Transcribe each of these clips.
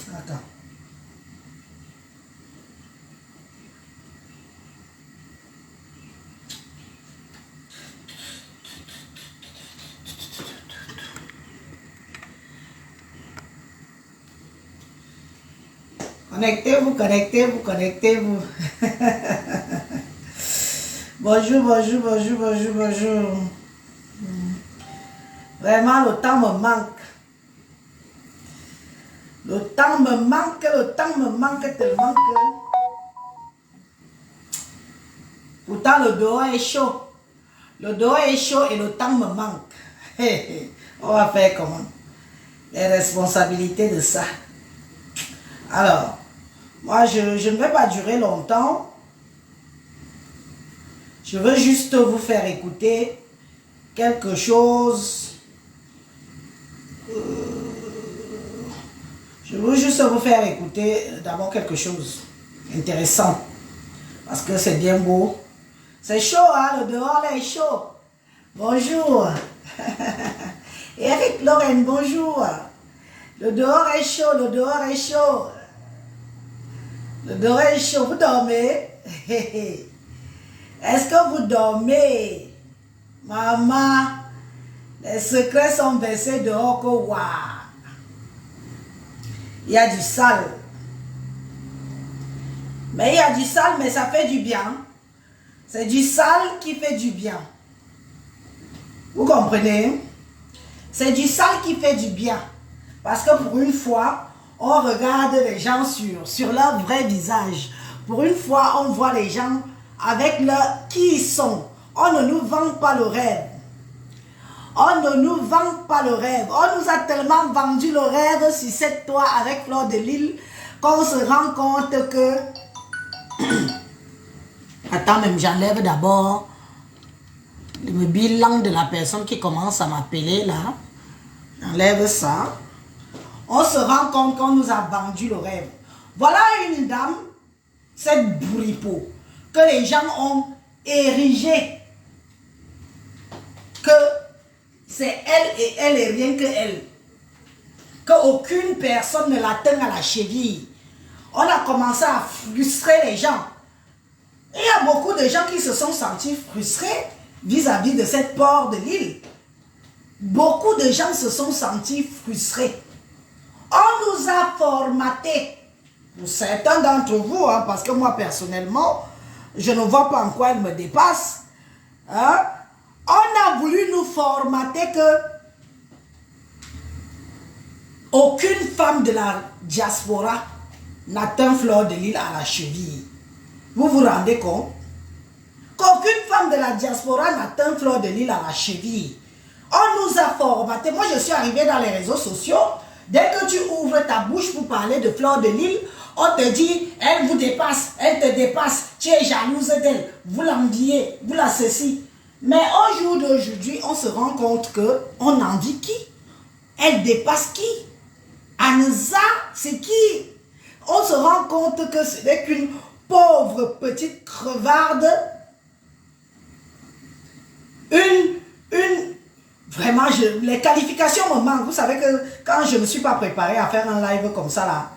Attends. Connectez-vous, connectez-vous, connectez-vous. Bonjour, bonjour, bonjour, bonjour, bonjour. Vraiment, le temps me manque. Le temps me manque tellement que... Pourtant, le dehors est chaud. Le dehors est chaud et le temps me manque. On va faire comment? Les responsabilités de ça. Alors, moi, je ne vais pas durer longtemps. Je veux juste vous faire écouter quelque chose. Je veux juste vous faire écouter d'abord quelque chose intéressant. Parce que c'est bien beau. C'est chaud, hein? Le dehors là est chaud. Bonjour. Eric Lorraine, bonjour. Le dehors est chaud, le dehors est chaud. Le dehors est chaud. Vous dormez? Est-ce que vous dormez? Maman, les secrets sont versés dehors que waouh. Il y a du sale. Mais il y a du sale, mais ça fait du bien. C'est du sale qui fait du bien. Vous comprenez? C'est du sale qui fait du bien. Parce que pour une fois, on regarde les gens sur leur vrai visage. Pour une fois, on voit les gens avec leur qui ils sont. On ne nous vend pas le rêve. On ne nous vend pas le rêve. On nous a tellement vendu le rêve sur cette toile avec Fleur de Lys qu'on se rend compte que... Attends, même j'enlève d'abord le bilan de la personne qui commence à m'appeler là. J'enlève ça. On se rend compte qu'on nous a vendu le rêve. Voilà une dame, cette bourripeau, que les gens ont érigé. Que c'est elle et elle et rien que elle. Qu'aucune personne ne l'atteint à la cheville. On a commencé à frustrer les gens. Il y a beaucoup de gens qui se sont sentis frustrés vis-à-vis de cette Fleur de Lys. Beaucoup de gens se sont sentis frustrés. On nous a formatés. Pour certains d'entre vous, hein, parce que moi personnellement, je ne vois pas en quoi elle me dépasse. Hein? On a voulu nous formater que aucune femme de la diaspora n'atteint Fleur de Lys à la cheville. Vous vous rendez compte? Qu'aucune femme de la diaspora n'atteint Fleur de Lys à la cheville. On nous a formaté. Moi, je suis arrivée dans les réseaux sociaux. Dès que tu ouvres ta bouche pour parler de Fleur de Lys, on te dit, elle vous dépasse, elle te dépasse, tu es jalouse d'elle, vous l'enviez, vous la ceci. Mais au jour d'aujourd'hui, on se rend compte que on envie qui? Elle dépasse qui? Anza, c'est qui? On se rend compte que ce n'est qu'une pauvre petite crevarde. Vraiment, les qualifications me manquent. Vous savez que quand je ne me suis pas préparée à faire un live comme ça là,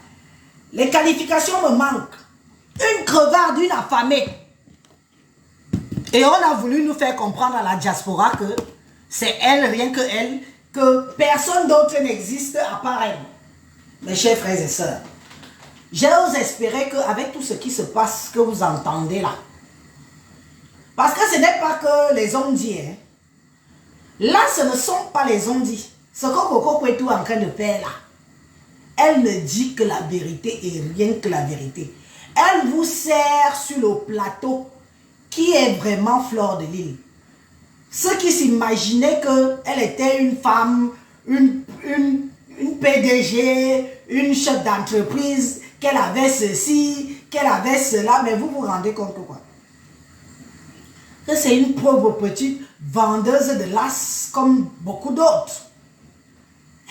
les qualifications me manquent. Une crevarde, une affamée. Et on a voulu nous faire comprendre à la diaspora que c'est elle, rien que elle, que personne d'autre n'existe à part elle. Mes chers frères et sœurs, j'ose espérer qu'avec tout ce qui se passe, que vous entendez là, parce que ce n'est pas que les ondits, hein. Là, ce ne sont pas les ondits. Ce que Coco Kwetu est en train de faire là, elle ne dit que la vérité et rien que la vérité. Elle vous sert sur le plateau qui est vraiment Fleur de Lys. Ceux qui s'imaginaient qu'elle était une femme, une PDG, une chef d'entreprise, qu'elle avait ceci, qu'elle avait cela, mais vous vous rendez compte que quoi? Que c'est une pauvre petite vendeuse de las comme beaucoup d'autres.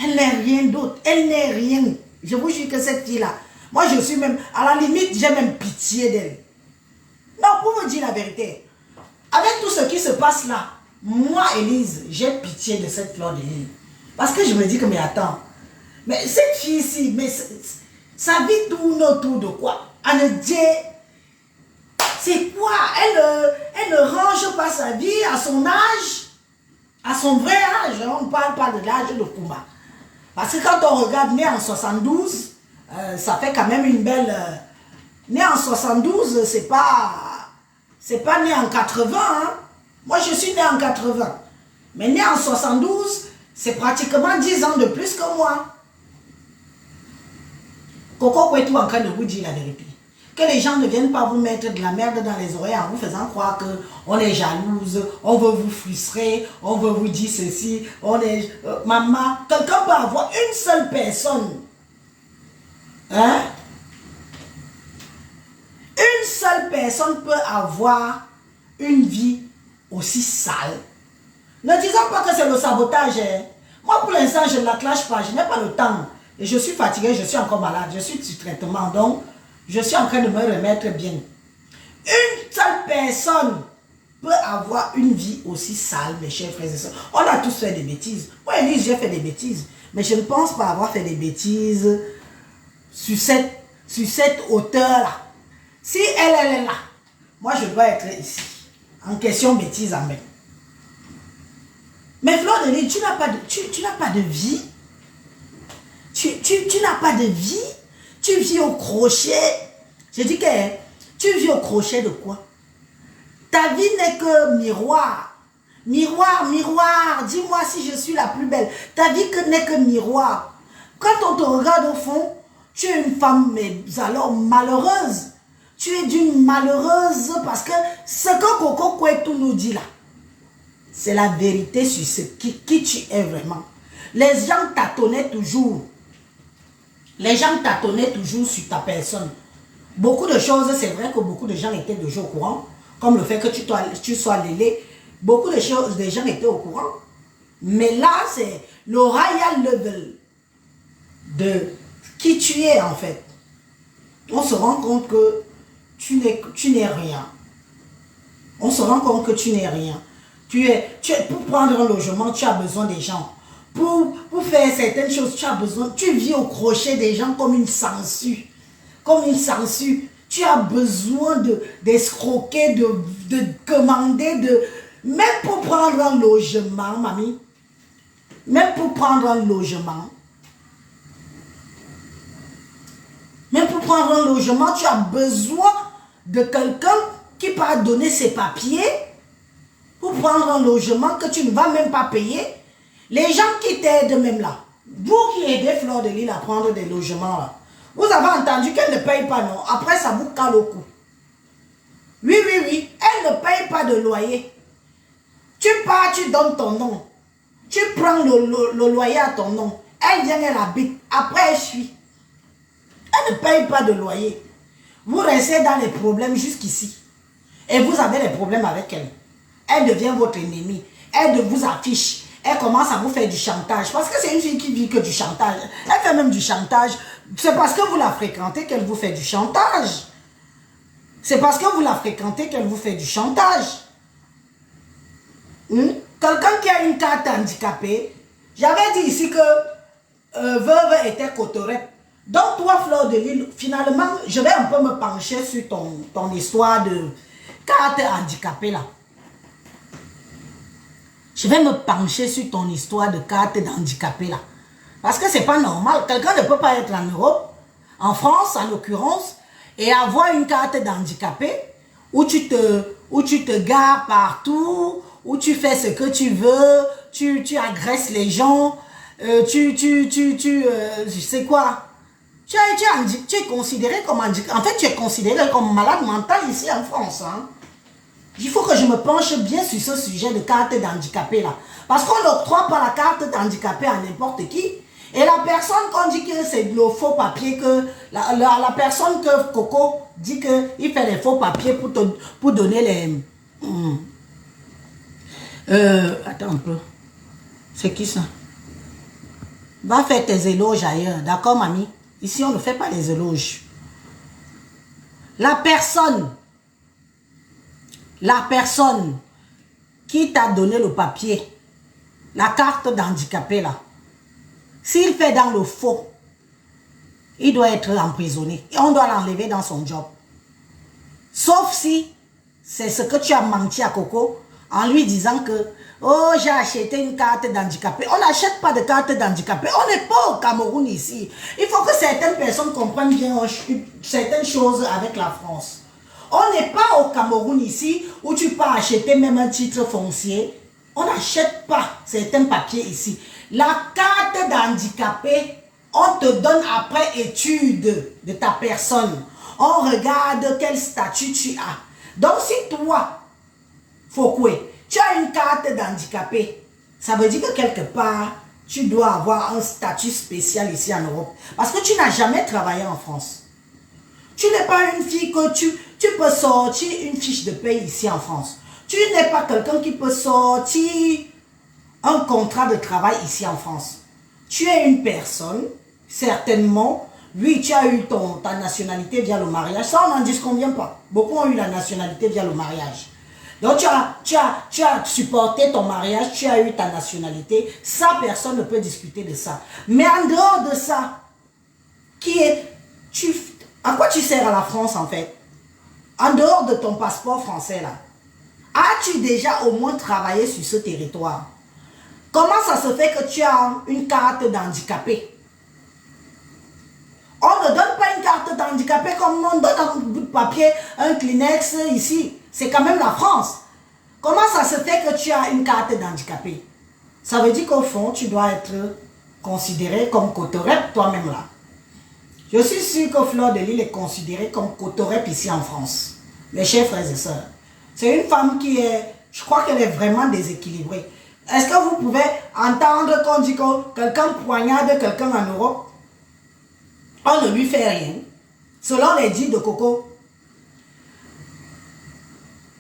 Elle n'est rien d'autre, elle n'est rien. Je vous jure que cette fille-là, moi je suis même, à la limite, j'ai même pitié d'elle. Non, pour vous dire la vérité, avec tout ce qui se passe là, Moi, Élise, j'ai pitié de cette fleur de lys. Parce que je me dis que, mais attends, mais cette fille-ci, mais sa vie tourne autour de quoi? Anne Dieu, c'est quoi? Elle ne range pas sa vie à son âge, à son vrai âge. On ne parle pas de l'âge de Kumba. Parce que quand on regarde né en 72, ça fait quand même une belle... né en 72, c'est pas né en 80. Hein? Moi, je suis né en 80. Mais né en 72, c'est pratiquement 10 ans de plus que moi. Coco est tout en train de vous dire la vérité. Que les gens ne viennent pas vous mettre de la merde dans les oreilles en vous faisant croire qu'on est jalouse, on veut vous frustrer, on veut vous dire ceci, on est... maman, quelqu'un peut avoir une seule personne. Hein? Une seule personne peut avoir une vie aussi sale. Ne disons pas que c'est le sabotage. Hein? Moi, pour l'instant, je ne la clash pas, je n'ai pas le temps. Et je suis fatiguée, je suis encore malade, je suis sur traitement, donc je suis en train de me remettre bien. Une seule personne peut avoir une vie aussi sale, mes chers frères et sœurs. On a tous fait des bêtises. Moi, Élise, j'ai fait des bêtises. Mais je ne pense pas avoir fait des bêtises sur cette hauteur-là. Si elle est là, moi, je dois être ici. En question bêtise en même. Mais Fleur de Lys, tu n'as pas de vie. Tu n'as pas de vie. Tu vis au crochet. Je dis que tu vis au crochet de quoi? Ta vie n'est que miroir. Miroir, miroir, dis-moi si je suis la plus belle. Ta vie n'est que miroir. Quand on te regarde au fond, tu es une femme, mais alors malheureuse. Tu es d'une malheureuse parce que ce que Coco Kouetou nous dit là, c'est la vérité sur ce qui tu es vraiment. Les gens tâtonnaient toujours. Les gens tâtonnaient toujours sur ta personne. Beaucoup de choses, c'est vrai que beaucoup de gens étaient déjà au courant. Comme le fait que tu sois lélé. Beaucoup de choses, des gens étaient au courant. Mais là, c'est le royal level de qui tu es en fait. On se rend compte que tu n'es rien. On se rend compte que tu n'es rien. Pour prendre un logement, tu as besoin des gens. Pour faire certaines choses, tu as besoin, tu vis au crochet des gens comme une sangsue. Comme une sangsue. Tu as besoin d'escroquer, de commander, même pour prendre un logement, mamie. Même pour prendre un logement. Même pour prendre un logement, tu as besoin de quelqu'un qui va donner ses papiers pour prendre un logement que tu ne vas même pas payer. Les gens qui t'aident même là, vous qui aidez Fleur de Lys à prendre des logements là, vous avez entendu qu'elle ne paye pas, non? Après, ça vous cale au cou. Oui, oui, oui, elle ne paye pas de loyer. Tu pars, tu donnes ton nom. Tu prends le loyer à ton nom. Elle vient, elle habite. Après, elle suit. Elle ne paye pas de loyer. Vous restez dans les problèmes jusqu'ici. Et vous avez des problèmes avec elle. Elle devient votre ennemie. Elle vous affiche. Elle commence à vous faire du chantage. Parce que c'est une fille qui vit que du chantage. Elle fait même du chantage. C'est parce que vous la fréquentez qu'elle vous fait du chantage. C'est parce que vous la fréquentez qu'elle vous fait du chantage. Quelqu'un qui a une carte handicapée, j'avais dit ici que veuve était cotorette. Donc toi, Fleur de Lys, finalement, je vais un peu me pencher sur ton histoire de carte handicapée là. Je vais me pencher sur ton histoire de carte d'handicapé là. Parce que c'est pas normal. Quelqu'un ne peut pas être en Europe, en France en l'occurrence, et avoir une carte d'handicapé où tu te gares partout, où tu fais ce que tu veux, tu agresses les gens, je sais quoi. Tu es considéré comme handicapé. En fait, tu es considéré comme malade mental ici en France. Hein? Il faut que je me penche bien sur ce sujet de carte d'handicapé là. Parce qu'on n'octroie pas la carte d'handicapé à n'importe qui. Et la personne qu'on dit que c'est le faux papier, que la personne que Coco dit qu'il fait les faux papiers pour donner les... attends un peu. C'est qui ça? Va faire tes éloges ailleurs. D'accord, mamie? Ici, on ne fait pas les éloges. La personne qui t'a donné le papier, la carte d'handicapé là, s'il fait dans le faux, il doit être emprisonné. Et on doit l'enlever dans son job. Sauf si c'est ce que tu as menti à Coco en lui disant que oh, j'ai acheté une carte d'handicapé. On n'achète pas de carte d'handicapé. On n'est pas au Cameroun ici. Il faut que certaines personnes comprennent bien certaines choses avec la France. On n'est pas au Cameroun ici où tu peux acheter même un titre foncier. On n'achète pas certains papiers ici. La carte d'handicapé, on te donne après étude de ta personne. On regarde quel statut tu as. Donc si toi, Fokwe, tu as une carte d'handicapé, ça veut dire que quelque part, tu dois avoir un statut spécial ici en Europe. Parce que tu n'as jamais travaillé en France. Tu n'es pas une fille que tu peux sortir une fiche de paie ici en France. Tu n'es pas quelqu'un qui peut sortir un contrat de travail ici en France. Tu es une personne, certainement, oui, tu as eu ta nationalité via le mariage. Ça, on n'en disconvient pas. Beaucoup ont eu la nationalité via le mariage. Donc, tu as supporté ton mariage, tu as eu ta nationalité. Ça, personne ne peut discuter de ça. Mais en dehors de ça, à quoi tu sers à la France, en fait? En dehors de ton passeport français, là, as-tu déjà au moins travaillé sur ce territoire? Comment ça se fait que tu as une carte d'handicapé? On ne donne pas une carte d'handicapé comme on donne un bout de papier, un Kleenex ici. C'est quand même la France. Comment ça se fait que tu as une carte d'handicapé? Ça veut dire qu'au fond, tu dois être considéré comme Cotorep toi-même là. Je suis sûr que Fleur de Lys est considérée comme Cotorep ici en France. Mes chers frères et sœurs. C'est une femme qui est, je crois qu'elle est vraiment déséquilibrée. Est-ce que vous pouvez entendre qu'on dit que quelqu'un poignarde quelqu'un en Europe? On ne lui fait rien. Selon les dits de Coco,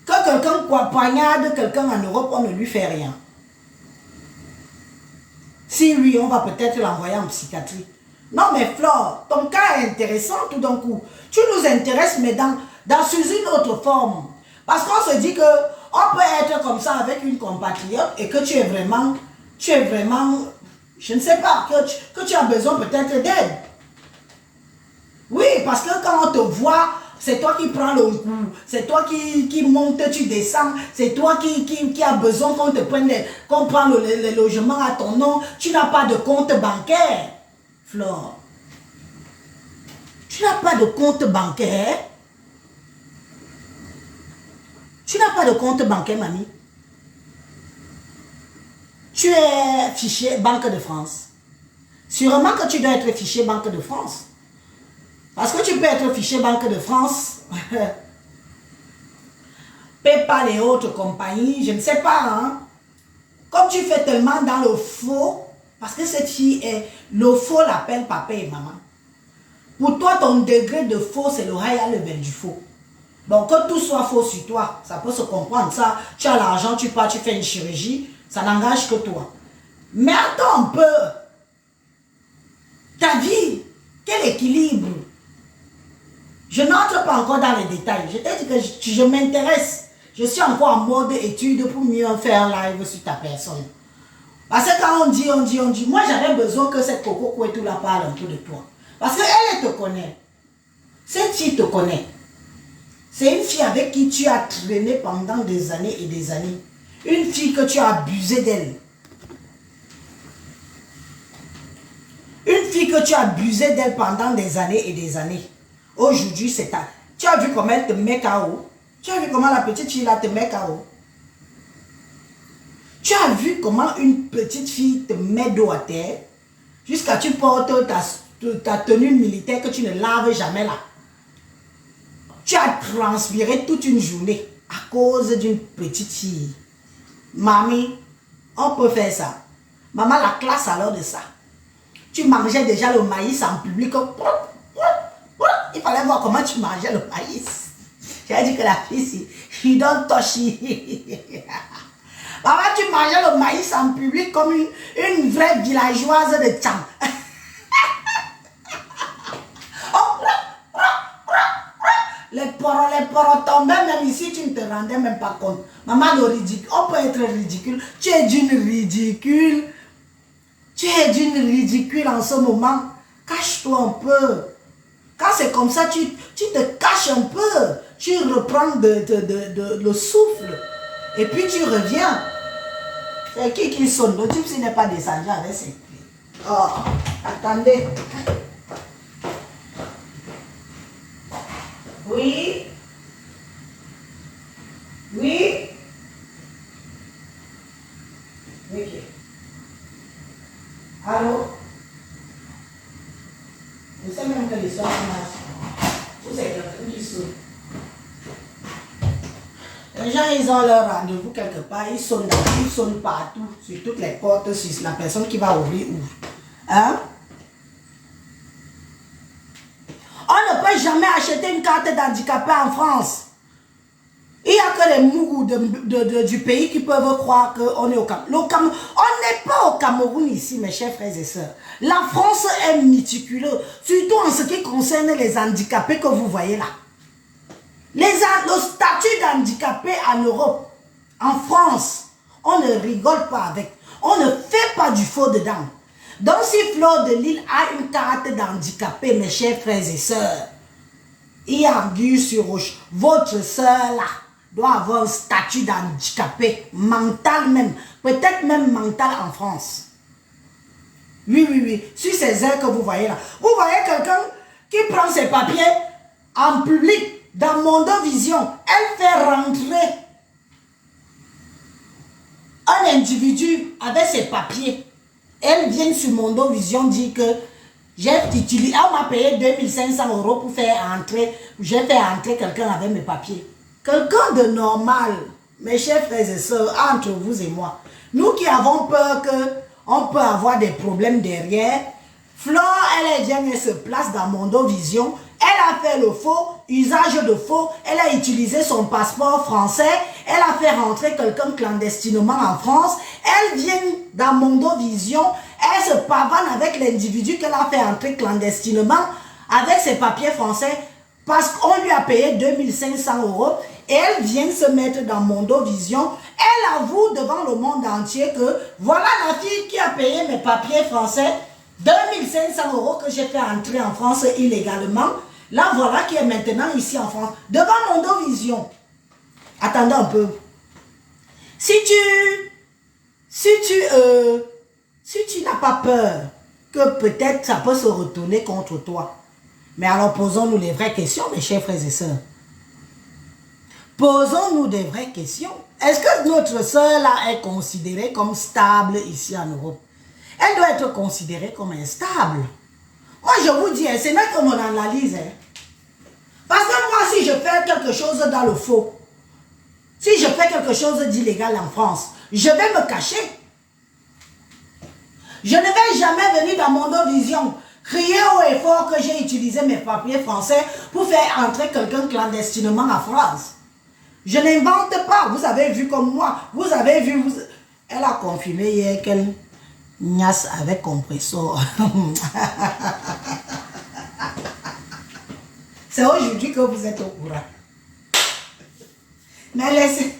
que quelqu'un poignarde quelqu'un en Europe, on ne lui fait rien. Si oui, on va peut-être l'envoyer en psychiatrie. Non mais Flore, ton cas est intéressant tout d'un coup. Tu nous intéresses, mais sous une autre forme. Parce qu'on se dit que on peut être comme ça avec une compatriote et que tu es vraiment, je ne sais pas, que tu as besoin peut-être d'aide. Oui, parce que quand on te voit, c'est toi qui prends le coup, c'est toi qui monte, tu descends, c'est toi qui as besoin qu'on te prenne, qu'on prenne le logement à ton nom. Tu n'as pas de compte bancaire, Flore. Tu n'as pas de compte bancaire. Tu n'as pas de compte bancaire, mamie. Tu es fiché Banque de France. Sûrement que tu dois être fiché Banque de France. Parce que tu peux être fiché Banque de France, PayPal et autres compagnies, je ne sais pas. Hein? Comme tu fais tellement dans le faux, parce que cette fille est, le faux l'appelle papa et maman. Pour toi, ton degré de faux, c'est le high level du faux. Bon, que tout soit faux sur toi, ça peut se comprendre. Ça, tu as l'argent, tu pars, tu fais une chirurgie, ça n'engage que toi. Mais attends un peu. Ta vie, quel équilibre? Je n'entre pas encore dans les détails. Je t'ai dit que je m'intéresse. Je suis encore en mode étude pour mieux faire un live sur ta personne. Parce que quand on dit, moi j'avais besoin que cette Coco Kouetou la parle un peu de toi. Parce qu'elle te connaît. Cette fille te connaît. C'est une fille avec qui tu as traîné pendant des années et des années. Une fille que tu as abusé d'elle. Une fille que tu as abusé d'elle pendant des années et des années. Aujourd'hui, c'est ta... Tu as vu comment elle te met KO? Tu as vu comment la petite fille là te met KO? Tu as vu comment une petite fille te met dos à terre jusqu'à tu portes ta tenue militaire que tu ne laves jamais là. Tu as transpiré toute une journée à cause d'une petite fille. Mamie, on peut faire ça. Maman, la classe alors de ça. Tu mangeais déjà le maïs en public. Il fallait voir comment tu mangeais le maïs. J'ai dit que la fille, she don't touch it. Maman, tu mangeais le maïs en public comme une vraie villageoise de Tchang. Les les protombés, même ici, tu ne te rendais même pas compte. Maman, le ridicule, on peut être ridicule. Tu es d'une ridicule. Tu es d'une ridicule en ce moment. Cache-toi un peu. Quand c'est comme ça, tu te caches un peu. Tu reprends le souffle. Et puis tu reviens. C'est qui sonne? Le type, s'il n'est pas descendu avec ses clés. Oh, attendez. Oui. Oui. Oui. Allô? Je sais même que l'histoire marche. Vous êtes quelqu'un qui sonne. Les gens, ils ont leur rendez-vous quelque part, ils sonnent partout, sur toutes les portes, sur la personne qui va ouvrir ouvre. Hein? On ne peut jamais acheter une carte d'handicapé en France. Il n'y a que les mougous du pays qui peuvent croire qu'on est au Cameroun. On n'est pas au Cameroun ici, mes chers frères et sœurs. La France est méticuleuse, surtout en ce qui concerne les handicapés que vous voyez là. Le statut d'handicapé en Europe, en France, on ne rigole pas avec. On ne fait pas du faux dedans. Donc si Fleur de Lille a une carte d'handicapé, mes chers frères et sœurs, il y a anguille sur roche. Votre sœur là doit avoir un statut d'handicapé, mental même, peut-être même mental en France. Oui, oui, oui. Sur ces airs que vous voyez là. Vous voyez quelqu'un qui prend ses papiers en public. Dans Mondovision, elle fait rentrer un individu avec ses papiers. Elle vient sur Mondovision dire que j'ai utilisé, elle m'a payé 2500 € pour faire entrer, j'ai fait entrer quelqu'un avec mes papiers. Quelqu'un de normal, mes chers frères et sœurs, entre vous et moi, nous qui avons peur qu'on peut avoir des problèmes derrière, Flore, elle vient et se place dans Mondovision. Elle a fait le faux, usage de faux, elle a utilisé son passeport français, elle a fait rentrer quelqu'un clandestinement en France, elle vient dans Mondovision, elle se pavane avec l'individu qu'elle a fait entrer clandestinement avec ses papiers français parce qu'on lui a payé 2500 € et elle vient se mettre dans Mondovision. Elle avoue devant le monde entier que voilà la fille qui a payé mes papiers français, 2500 € que j'ai fait entrer en France illégalement. Là, voilà qui est maintenant ici en France, devant Mondovision. Attendez un peu. Si tu n'as pas peur que peut-être ça peut se retourner contre toi, mais alors posons-nous les vraies questions, mes chers frères et sœurs. Posons-nous des vraies questions. Est-ce que notre sœur là est considérée comme stable ici en Europe? Elle doit être considérée comme instable. Moi, je vous dis, ce n'est que mon analyse. Parce que moi, si je fais quelque chose dans le faux, si je fais quelque chose d'illégal en France, je vais me cacher. Je ne vais jamais venir dans Mondovision crier haut et fort que j'ai utilisé mes papiers français pour faire entrer quelqu'un clandestinement en France. Je n'invente pas. Vous avez vu comme moi. Vous avez vu. Elle a confirmé hier qu'elle niasse avec compresseur. C'est aujourd'hui que vous êtes au courant. Mais laissez.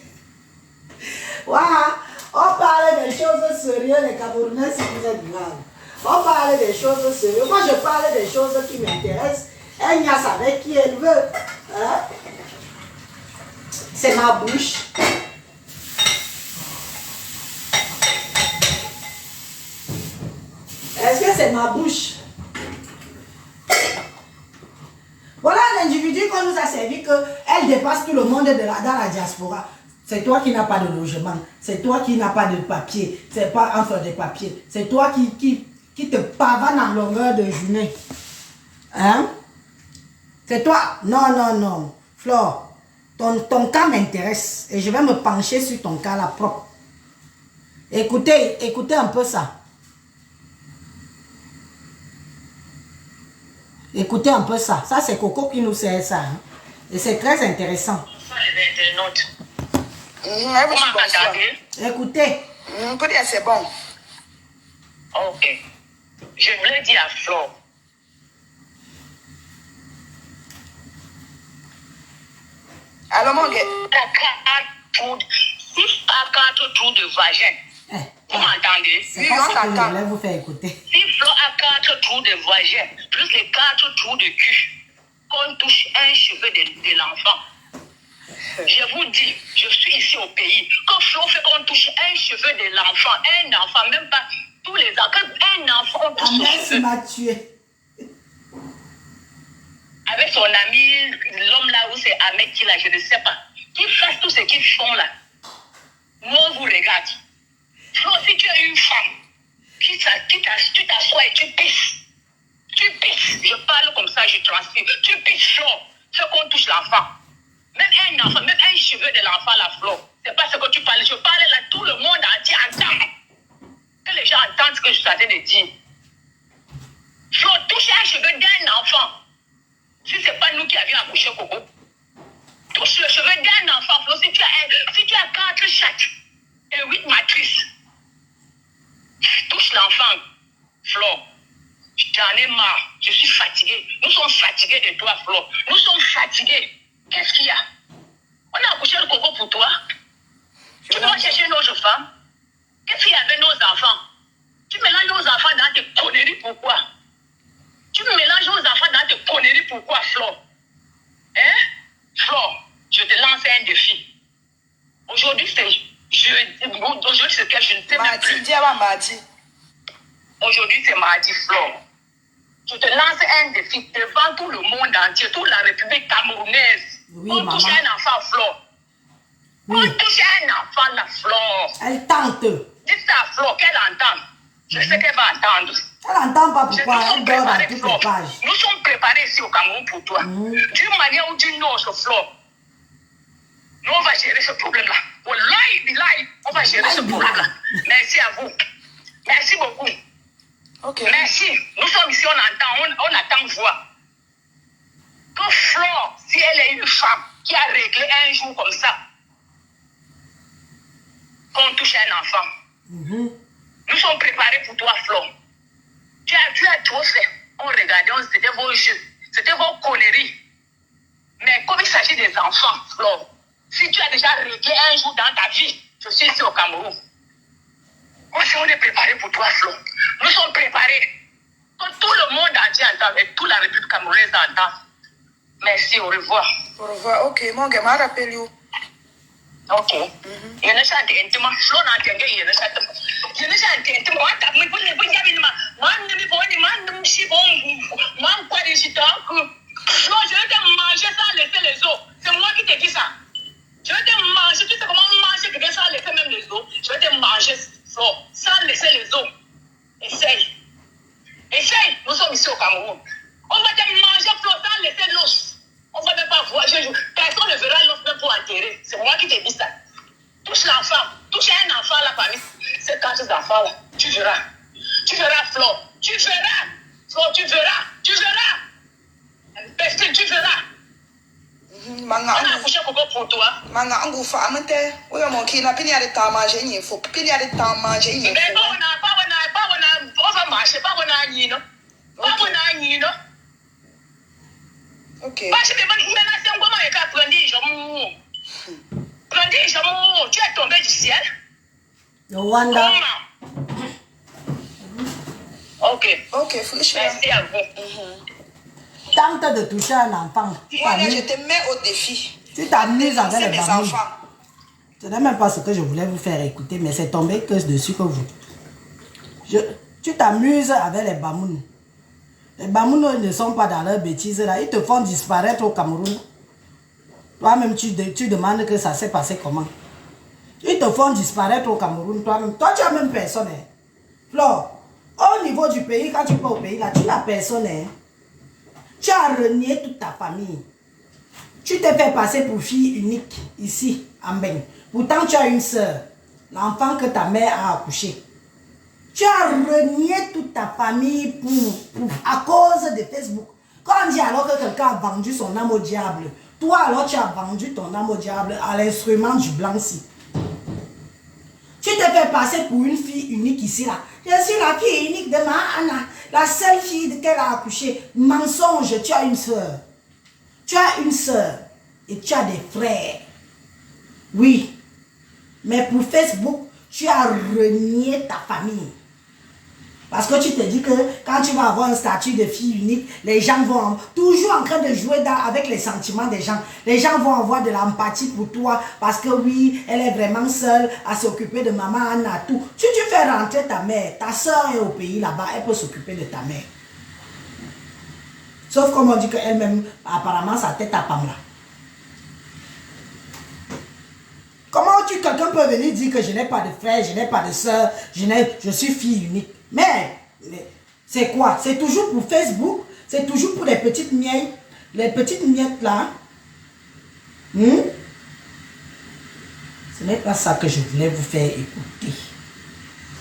Voilà. On parle des choses sérieuses, les Camerounais, si vous êtes graves. On parle des choses sérieuses. Moi, je parle des choses qui m'intéressent. Elle niasse avec qui elle veut. Hein? C'est ma bouche. Est-ce que c'est ma bouche? Voilà l'individu qu'on nous a servi, qu'elle dépasse tout le monde dans la diaspora. C'est toi qui n'as pas de logement. C'est toi qui n'as pas de papier. C'est pas enfin des papiers. C'est toi qui te pavane en longueur de journée. Hein? C'est toi? Non, non, non. Flore, ton cas m'intéresse. Et je vais me pencher sur ton cas là propre. Écoutez un peu ça. Écoutez un peu ça. Ça, c'est Coco qui nous sert ça. Hein? Et c'est très intéressant. Écoutez. C'est bon. Ok. Je voulais dire à Flo. Alors, mon gars. 6 à 4 trous de vagin. Vous m'entendez? C'est pas ce que je voulais vous faire écouter. 6 flots à 4 trous de vagin, plus les 4 trous de cul, qu'on touche un cheveu de l'enfant. Je vous dis, je suis ici au pays. Quand Flo fait qu'on touche un cheveu de l'enfant, un enfant, même pas tous les enfants, un enfant, on touche son cheveu. M'a tué. Avec son ami, l'homme là où c'est Ahmed qui là, je ne sais pas. Qui fasse tout ce qu'ils font là. Nous, on vous regarde. Flo, si tu es une femme, tu t'assois et tu pisses. Tu pisses. Je parle comme ça, je transfère. Tu pisses, Flo. Fais qu'on touche l'enfant. Même un enfant, même un cheveu de l'enfant, la Flo. C'est pas ce que tu parles. Je parle là, tout le monde entier entend. Que les gens entendent ce que je suis en train de dire. Flo, touche un cheveu d'un enfant. Si ce n'est pas nous qui avions accouché Coco. Touche le cheveu d'un enfant, Flo. Si tu as 4 chattes et 8 matrices, touche l'enfant, Flo. J'en ai marre. Je suis fatiguée. Nous sommes fatigués de toi, Flo. Nous sommes fatigués. Qu'est-ce qu'il y a? On a accouché le Coco pour toi. Tu vas chercher nos femmes. Qu'est-ce qu'il y a avec nos enfants? Tu mélanges nos enfants dans tes conneries, pourquoi? Tu mélanges nos enfants dans tes conneries, pourquoi, Flo? Hein? Flo, je te lance un défi. Aujourd'hui, c'est quel je ne sais même plus. Aujourd'hui, c'est mardi, Flo. Je te lance un défi devant tout le monde entier, toute la République camerounaise. Oui, on touche un enfant, Flo. Oui. On touche un enfant, la Flo. Elle tente. Dis ça à Flo, qu'elle entend. Je sais qu'elle va entendre. Elle n'entend pas pourquoi elle dort dans toutes les pages. Nous sommes préparés ici au Cameroun pour toi. D'une manière ou d'une autre, Flo. Nous, on va gérer ce problème-là. On va gérer ce problème-là. Merci à vous. Merci beaucoup. Ok. Merci. Nous sommes ici, on attend voir. Que Flore, si elle est une femme qui a réglé un jour comme ça, qu'on touche un enfant. Nous sommes préparés pour toi, Flore. Tu as trop fait. On regardait, c'était vos jeux, c'était vos conneries. Mais comme il s'agit des enfants, Flore, si tu as déjà réglé un jour dans ta vie, je suis ici au Cameroun. On est préparés pour toi, Flo. Nous sommes préparés. Quand tout le monde entier entend et toute la République camerounaise entend. Merci, au revoir. Au revoir. Ok, mon gars, je rappelle you. Ok. Il y a un chat d'intimement. Flo n'a pas il y a un chat. Il y a un chat d'intimement. Flo, je vais te manger sans laisser les os. C'est moi qui te dis ça. Je vais te manger. Tu sais comment manger quelqu'un sans laisser même les os? Je vais te manger, Flo, sans laisser les os. Essaye. Essaye. Nous sommes ici au Cameroun. On va te manger, Flo, sans laisser l'os. On ne va même pas voir. Personne ne verra l'os même pour enterrer. C'est moi qui te dis ça. Touche l'enfant. Touche un enfant là parmi ces 4 enfants là. Tu verras. Tu verras, Flo. Tu verras. Flo, tu verras. Tu verras. Personne, tu verras. On a accouché Coco pour toi. Manga angu fa amante oyo mo kina pini ya de temps manger ni faut pini ya de temps manger ni Mais on va marcher pas on a ni non. Pas on a ni non. OK. Parce que maintenant c'est un moment et qu'à prendre jamu. Prendre jamu, tu es tombé du ciel. No wonder. OK. OK, franchement. Merci à vous. Tente de toucher un enfant. Moi, je te mets au défi. Tu t'amuses avec C'est les mes bambous. enfants. Ce n'est même pas ce que je voulais vous faire écouter, mais c'est tombé que dessus que vous. Tu t'amuses avec les bamouns. Les bamouns ne sont pas dans leur bêtise là. Ils te font disparaître au Cameroun. Toi-même, tu demandes que ça s'est passé comment. Ils te font disparaître au Cameroun toi-même. Toi, tu n'as même personne. Hein. Flore, au niveau du pays, quand tu vas au pays là, tu n'as personne. Hein. Tu as renié toute ta famille. Tu t'es fait passer pour fille unique ici, en Beng. Pourtant, tu as une soeur, l'enfant que ta mère a accouché. Tu as renié toute ta famille à cause de Facebook. Quand on dit alors que quelqu'un a vendu son âme au diable, toi alors tu as vendu ton âme au diable à l'instrument du blanc-ci. Tu t'es fait passer pour une fille unique ici là. Je suis la fille unique de ma Anna, la seule fille qu'elle a accouchée. Mensonge, tu as une soeur. Tu as une soeur. et tu as des frères. Oui. Mais pour Facebook, tu as renié ta famille. Parce que tu te dis que quand tu vas avoir un statut de fille unique, les gens vont toujours en train de jouer avec les sentiments des gens. Les gens vont avoir de l'empathie pour toi parce que oui, elle est vraiment seule à s'occuper de maman Anna, tout. Si tu fais rentrer ta mère, ta soeur est au pays là-bas, elle peut s'occuper de ta mère. Sauf comme on dit qu'elle-même, apparemment, sa tête à Pamela. Comment quelqu'un peut venir dire que je n'ai pas de frère, je n'ai pas de soeur, je suis fille unique? Mais c'est quoi? C'est toujours pour Facebook, c'est toujours pour les petites miettes là. Ce n'est pas ça que je voulais vous faire écouter.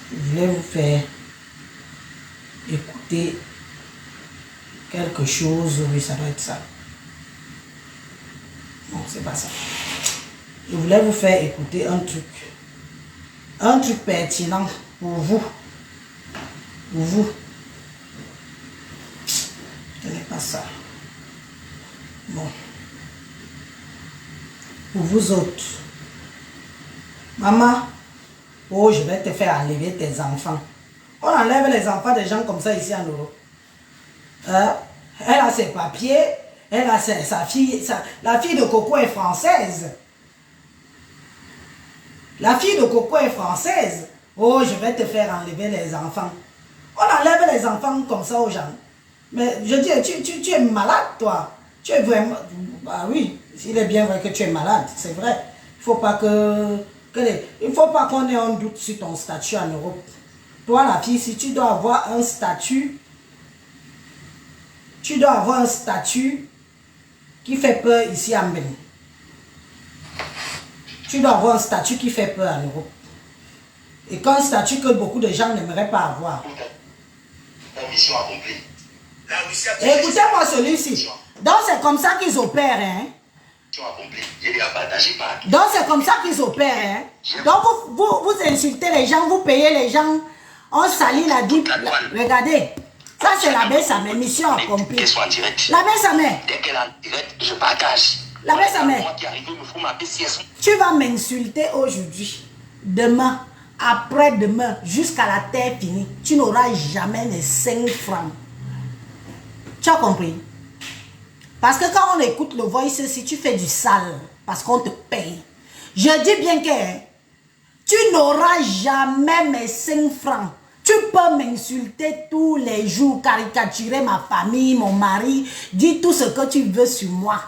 Je voulais vous faire écouter quelque chose. Oui, ça doit être ça. Non, c'est pas ça. Je voulais vous faire écouter un truc. Un truc pertinent pour vous. Pour vous. Ce n'est pas ça. Bon. Pour vous autres. Maman, oh, je vais te faire enlever tes enfants. On enlève les enfants des gens comme ça ici en Europe. Elle a ses papiers, elle a sa fille, la fille de Coco est française. La fille de Coco est française. Oh, je vais te faire enlever les enfants. On enlève les enfants comme ça aux gens. Mais je dis, tu es malade, toi. Tu es vraiment... Ah oui, il est bien vrai que tu es malade, c'est vrai. Il ne faut pas il faut pas qu'on ait un doute sur ton statut en Europe. Toi, la fille, si tu dois avoir un statut, tu dois avoir un statut qui fait peur ici en Bénin. Tu dois avoir un statut qui fait peur en Europe. Et qu'un statut que beaucoup de gens n'aimeraient pas avoir. Mission accomplie. Écoutez-moi celui-ci. Donc c'est comme ça qu'ils opèrent. Hein? Mission accomplie. Je l'ai partagé par. Donc c'est comme ça qu'ils opèrent. Hein? Donc vous insultez les gens, vous payez les gens. On salit la Bible. Regardez. Ça c'est la baisse à mes missions accomplies. La baisse à mes. Dès qu'elle est en direct, je partage. La baisse à mes. Moi qui arrive, il me faut ma PCS. Tu vas m'insulter aujourd'hui. Demain. Après-demain, jusqu'à la terre finie, tu n'auras jamais les 5 francs. Tu as compris? Parce que quand on écoute le voice, si tu fais du sale, parce qu'on te paye, je dis bien que tu n'auras jamais mes 5 francs. Tu peux m'insulter tous les jours, caricaturer ma famille, mon mari, dire tout ce que tu veux sur moi.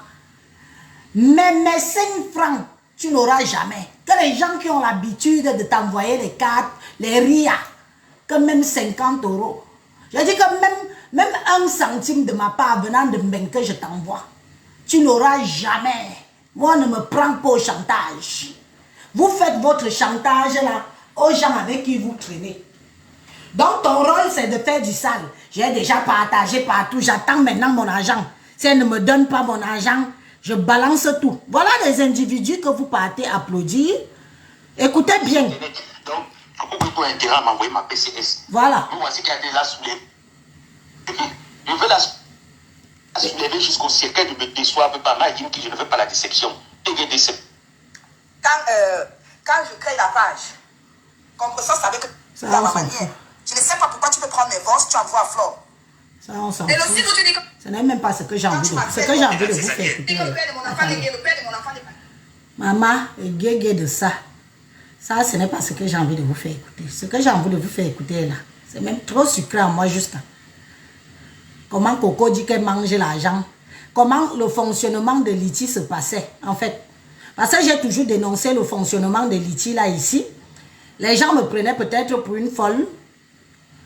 Mais mes 5 francs, tu n'auras jamais. Que les gens qui ont l'habitude de t'envoyer les cartes, les RIA, que même 50 €. Je dis que même 1 centime de ma part venant de Mben que je t'envoie, tu n'auras jamais. Moi, ne me prends pas au chantage. Vous faites votre chantage là aux gens avec qui vous traînez. Donc ton rôle c'est de faire du sale. J'ai déjà partagé partout, j'attends maintenant mon argent. Si elle ne me donne pas mon argent, je balance tout. Voilà les individus que vous partez applaudir. Écoutez bien. Donc, pourquoi tu as intérêt à m'envoyer ma PCS? Voilà. Nous voici qui a déjà soulevé. Je veux la soulever jusqu'au siècle, qu'elle ne me déçoive pas. Moi, je dis que je ne veux pas la dissection. Quand je crée la page, comme ça, avec Ça, la on s'en manière. fout. Je ne sais pas pourquoi tu peux prendre mes voix, tu envoies à Flore. Ça, on s'en Et fout. aussi, tu dis que Ce n'est même pas ce que j'ai envie de vous. Ce que j'ai envie de vous faire écouter. le père de mon enfant est gay, le père de mon enfant est pas. Maman, le gay de ça. Ça, ce n'est pas ce que j'ai envie de vous faire écouter. Ce que j'ai envie de vous faire écouter là, c'est même trop sucré à moi jusqu'à. Comment Coco dit qu'elle mange l'argent. Comment le fonctionnement de l'ITI se passait, en fait. Parce que j'ai toujours dénoncé le fonctionnement de l'ITI là, ici. Les gens me prenaient peut-être pour une folle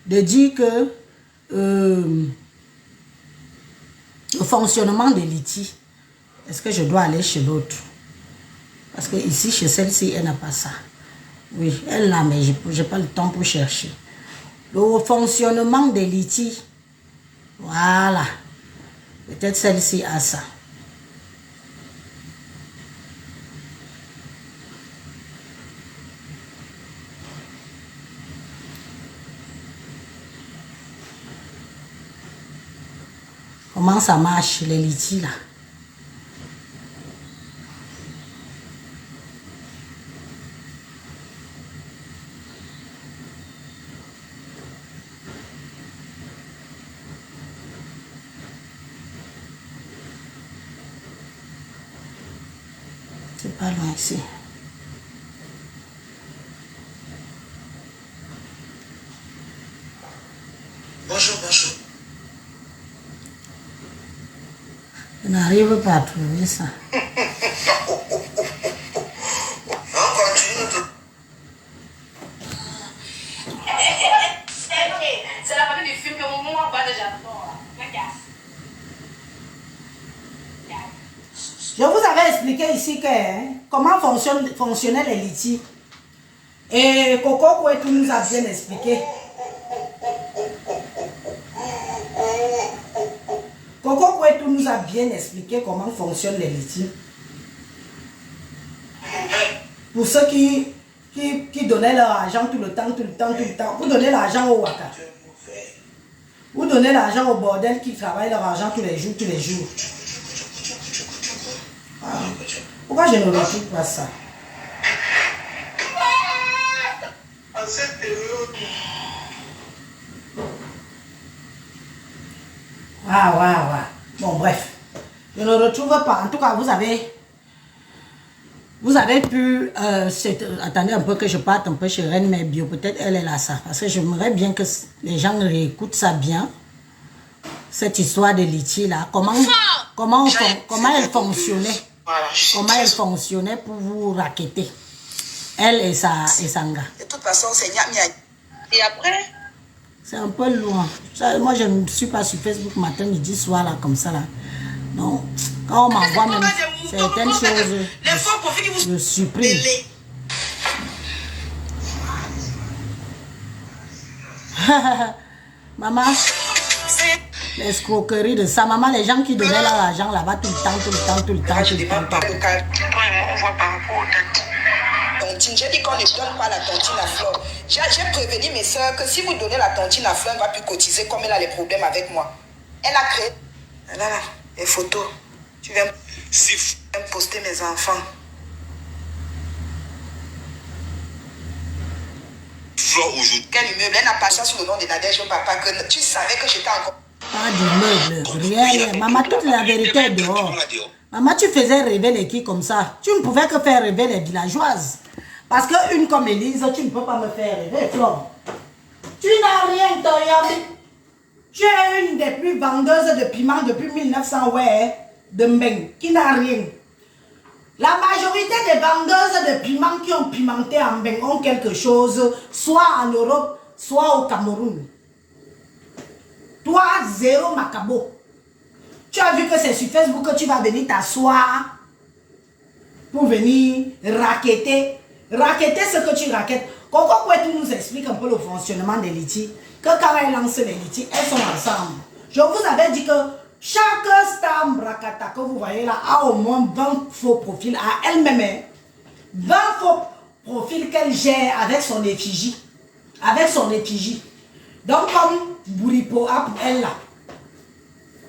de dire que le fonctionnement de l'ITI, est-ce que je dois aller chez l'autre? Parce que ici, chez celle-ci, elle n'a pas ça. Oui, elle l'a, mais je n'ai pas le temps pour chercher. Le fonctionnement de l'ITI, voilà. Peut-être celle-ci a ça. Comment ça marche, les litiges là? C'est pas loin ici. Bonjour, bonjour. Je n'arrive pas à trouver ça. C'est la partie du film que mon maman voit déjà. Regarde. Je vous avais expliqué ici que, comment fonctionnaient les litiges. Et Coco Kouetou nous a bien expliqué. Coco Kouetou nous a bien expliqué comment fonctionnent les litiges. Pour ceux qui donnaient leur argent tout le temps. Vous donnez l'argent au Waka. Vous donnez l'argent au bordel qui travaille leur argent tous les jours. Ah. Pourquoi je ne retrouve pas ça? Ah. Bon, bref. Je ne retrouve pas. En tout cas, vous avez pu... attendez un peu que je parte un peu chez Reine Mère Bio. Peut-être elle est là, ça. Parce que j'aimerais bien que les gens réécoutent ça bien. Cette histoire de Litchi là. Comment elle fonctionnait. Voilà, Comment elle fonctionnait pour vous raqueter. Elle et sa gars. De toute façon, c'est Nyamia. Et après, C'est un peu loin. Ça, moi, je ne suis pas sur Facebook matin, midi, soir, là, comme ça, là. Non. Quand on m'envoie même certaines choses, je supprime. Maman, l'escroquerie de ça. Maman, les gens qui donnaient leur argent là-bas tout le temps. je demande pas le cas. On voit par rapport aux dates. Tontine, j'ai dit qu'on ne donne pas la tontine à Flore. J'ai prévenu mes soeurs que si vous donnez la tontine à Flore, elle ne va plus cotiser comme elle a les problèmes avec moi. Elle a créé. Là, les photos. Tu viens me poster mes enfants. Flore aujourd'hui. Quel immeuble? Elle n'a pas ça sur le nom de Nadège papa. Que tu savais que j'étais encore. Pas du meuble, rien. Maman, toute la vérité est dehors. Maman, tu faisais rêver les qui comme ça. Tu ne pouvais que faire rêver les villageoises. Parce qu'une comme Élise, tu ne peux pas me faire rêver, Flore. Tu n'as rien, Toyam. Tu es une des plus vendeuses de piments depuis 1900, ouais, de Mbeng, qui n'a rien. La majorité des vendeuses de piments qui ont pimenté en Mbeng ont quelque chose, soit en Europe, soit au Cameroun. Toi, zéro macabo. Tu as vu que c'est sur Facebook que tu vas venir t'asseoir pour venir raqueter ce que tu raquettes. Coco Kouetou nous explique un peu le fonctionnement des litiges. Que quand elle lance les litiges, elles sont ensemble. Je vous avais dit que chaque star Brakata que vous voyez là a au moins 20 faux profils à elle-même. 20 faux profils qu'elle gère avec son effigie. Donc comme Bouripo a pour elle là.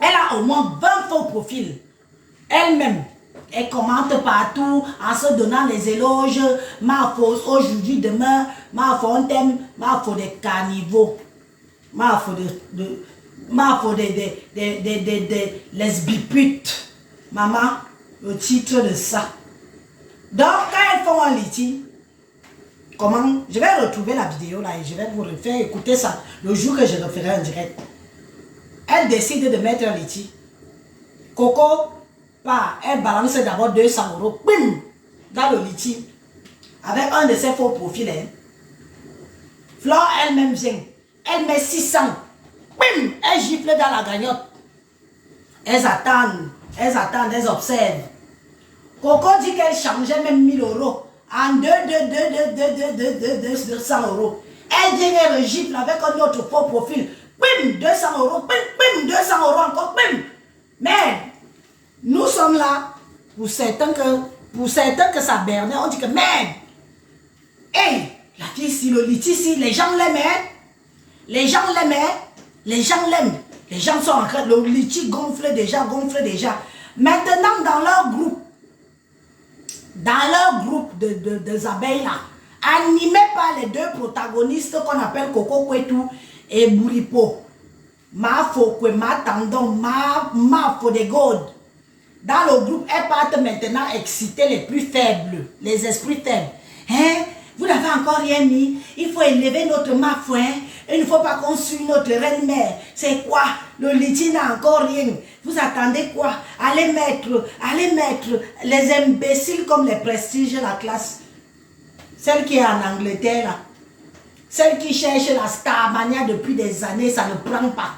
Elle a au moins 20 faux profils. Elle-même. Elle commente partout en se donnant les éloges. Ma fausse aujourd'hui, demain, ma fausse on t'aime, ma fausse des carnivaux. Ma fausse des lesbiputes. Maman, le titre de ça. Donc, quand elles font un litige, comment? Je vais retrouver la vidéo là et je vais vous refaire écouter ça le jour que je referai en direct. Elle décide de mettre un litige. Coco, elle balance d'abord 200 €, bim, dans le litige, avec un de ses faux profils. Flore elle-même vient, elle met 600, bim, elle gifle dans la gagnotte. Elles attendent, elles observent. Coco dit qu'elle changeait même 1000 € en 200 €. Elle dit qu'elle gifle avec un autre faux profil. Bim, 200 €, bim, 200 € encore, bim. Mais nous sommes là pour certains que ça bernait. On dit que merde. Hey, la fille ici, le litige ici, les gens l'aiment. Les gens l'aiment. Les gens sont en train de le litige gonfler déjà. Maintenant, dans leur groupe de abeilles là, animé par les deux protagonistes qu'on appelle Coco Kouetou et Bouripo. Ma Fokwe, ma Tandon, ma Fodegod. dans le groupe, elles partent maintenant exciter les plus faibles, les esprits faibles. Hein? Vous n'avez encore rien mis. Il faut élever notre mafouin. Il ne faut pas qu'on suive notre reine-mère. C'est quoi? Le litier n'a encore rien. Vous attendez quoi? Allez mettre les imbéciles comme les prestiges, la classe. Celle qui est en Angleterre, là. Celle qui cherche la Starmania depuis des années, ça ne prend pas.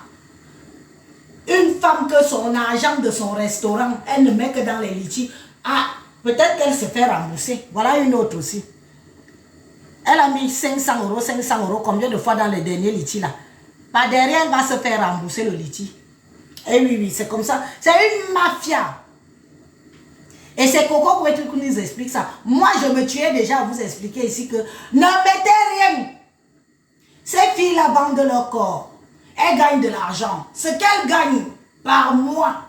Une femme que son argent de son restaurant, elle ne met que dans les litiers. Ah, peut-être qu'elle se fait rembourser. Voilà une autre aussi. Elle a mis 500 €, combien de fois dans les derniers litiges là? Par derrière, elle va se faire rembourser le litige. Et oui, c'est comme ça. C'est une mafia. Et c'est Coco Kouetou qui nous explique ça. Moi, je me tuais déjà à vous expliquer ici que ne mettez rien. Ces filles-là vendent leur corps. Elles gagnent de l'argent. Ce qu'elles gagnent par mois,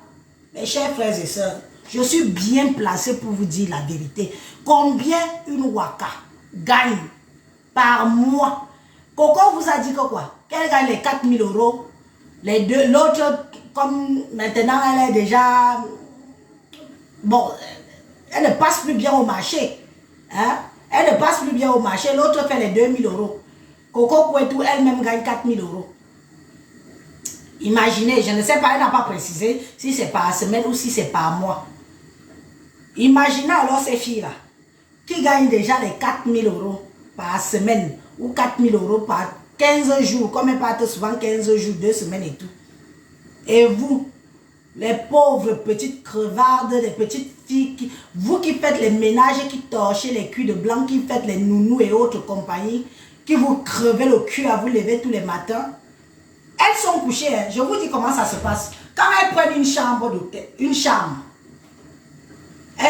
mes chers frères et sœurs, je suis bien placé pour vous dire la vérité. Combien une waka gagne par mois? Coco vous a dit que quoi? Qu'elle gagne les 4 000 €. Les deux, l'autre, comme maintenant elle est déjà... Bon, elle ne passe plus bien au marché. Hein? Elle ne passe plus bien au marché. L'autre fait les 2 000 €. Coco Kouetou elle-même gagne 4 000 €. Imaginez, je ne sais pas, elle n'a pas précisé si c'est par semaine ou si c'est par mois. Imaginez alors ces filles-là qui gagnent déjà les 4 000 € par semaine ou 4 000 € par 15 jours, comme elles partent souvent 15 jours, 2 semaines et tout. Et vous, les pauvres petites crevardes, les petites filles, vous qui faites les ménages, qui torchez les culs de blanc, qui faites les nounous et autres compagnies, qui vous crevez le cul à vous lever tous les matins, elles sont couchées. Hein. Je vous dis comment ça se passe. Quand elles prennent une chambre d'hôtel, elles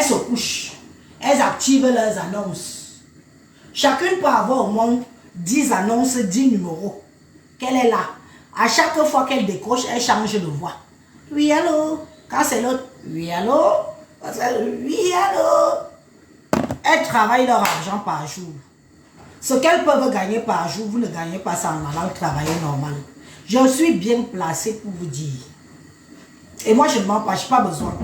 se couchent. Elles activent leurs annonces. Chacune peut avoir au moins 10 annonces, 10 numéros. Qu'elle est là. À chaque fois qu'elle décroche, elle change de voix. Oui, allô? Quand c'est l'autre, oui, allô? Oui, allô? Elles travaillent leur argent par jour. Ce qu'elles peuvent gagner par jour, vous ne gagnez pas ça en allant travailler normal. Je suis bien placé pour vous dire. Et moi, je ne mens pas, je n'ai pas besoin.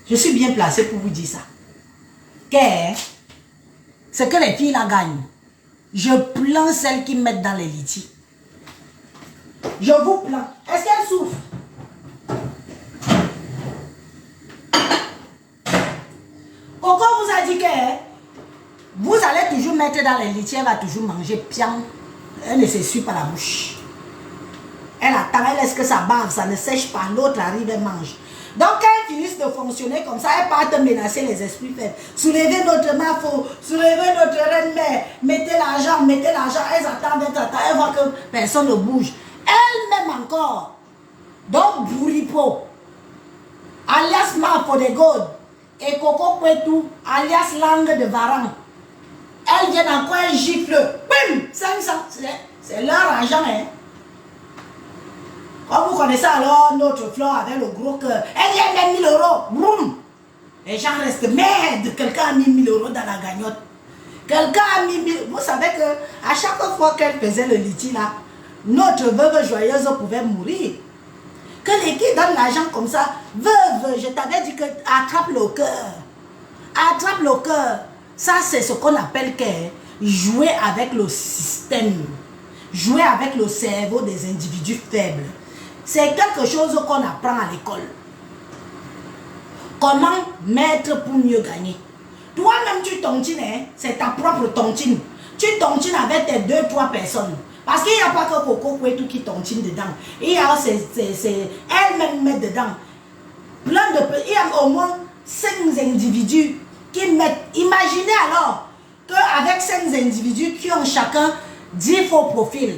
Je suis bien placé pour vous dire ça. Ce que les filles là gagnent, je plains celles qui mettent dans les litiges. Je vous plains. Est-ce qu'elles souffrent? Coco vous a dit que vous allez toujours mettre dans les litiges, elle va toujours manger bien. Elle ne s'essuie pas la bouche. Elle attend, elle laisse que ça bave, ça ne sèche pas. L'autre arrive, elle mange. Donc, quand elles finissent de fonctionner comme ça, elles partent menacer les esprits faibles. Soulevez notre mafo, soulevez notre reine-mère, mettez l'argent, elles attendent, elles voient que personne ne bouge. Elle-même encore. Donc, Bouripo, alias Mafo de God, et Coco Kouetou, alias Langue de Varan. Elles viennent encore, elles giflent. Bim! 500. C'est leur argent, hein. Quand vous connaissez alors notre fleur avec le gros cœur, elle vient mettre 1 000 €. Boum! Les gens restent, merde, quelqu'un a mis 1 000 € dans la gagnotte. Quelqu'un a mis 1000. Vous savez que à chaque fois qu'elle faisait le litige là, notre veuve joyeuse pouvait mourir. Que les qui donnent l'argent comme ça, veuve, je t'avais dit que attrape le cœur. Attrape le cœur. Ça, c'est ce qu'on appelle jouer avec le système. Jouer avec le cerveau des individus faibles. C'est quelque chose qu'on apprend à l'école. Comment mettre pour mieux gagner. Toi-même, tu tontines, hein? C'est ta propre tontine. Tu tontines avec tes 2-3 personnes. Parce qu'il n'y a pas que Coco Kouetou qui tontine dedans. Il y a elle-même met dedans. Il y a au moins 5 individus qui mettent. Imaginez alors qu'avec 5 individus qui ont chacun 10 faux profils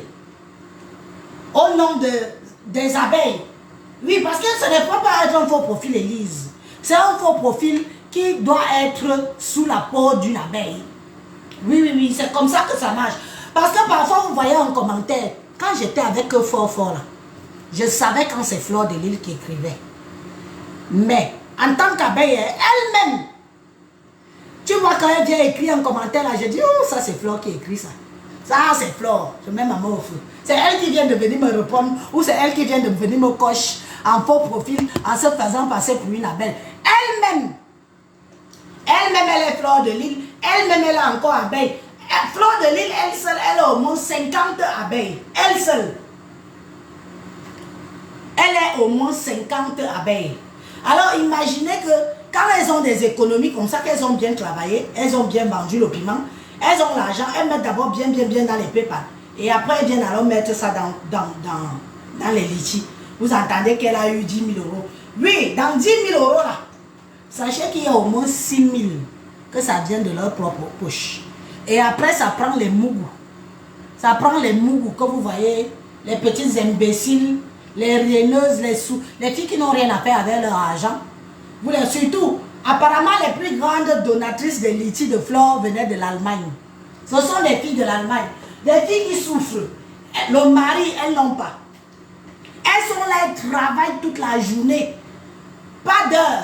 au nom des abeilles. Oui, parce que ce n'est pas être un faux profil, Élise. C'est un faux profil qui doit être sous la peau d'une abeille. Oui, c'est comme ça que ça marche. Parce que parfois, vous voyez en commentaire, quand j'étais avec eux fort là, je savais quand c'est Fleur de Lille qui écrivait. Mais, en tant qu'abeille, elle-même, tu vois quand elle vient écrire un commentaire là, je dis, oh, ça c'est Fleur qui écrit ça. Ça c'est Fleur, je mets ma main au feu. C'est elle qui vient de venir me répondre, ou c'est elle qui vient de venir me cocher en faux profil, en se faisant passer pour une abeille. Elle-même, elle est fleur de l'île. Elle-même, elle est encore abeille. Fleur de l'île, elle seule, elle a au moins 50 abeilles. Elle seule. Elle est au moins 50 abeilles. Alors, imaginez que quand elles ont des économies comme ça, qu'elles ont bien travaillé, elles ont bien vendu le piment, elles ont l'argent, elles mettent d'abord bien dans les PayPal. Et après, elles viennent alors mettre ça dans les litchis. Vous entendez qu'elle a eu 10 000 euros. Oui, dans 10 000 euros là, sachez qu'il y a au moins 6 000 que ça vient de leur propre poche. Et après, ça prend les mougous. Ça prend les mougous que vous voyez, les petits imbéciles, les rienneuses, les filles qui n'ont rien à faire avec leur argent. Vous les, surtout, apparemment, les plus grandes donatrices de litchis de fleurs venaient de l'Allemagne. Ce sont les filles de l'Allemagne. Des filles qui souffrent. Le mari, elles n'ont pas. Elles sont là, elles travaillent toute la journée. Pas d'heure.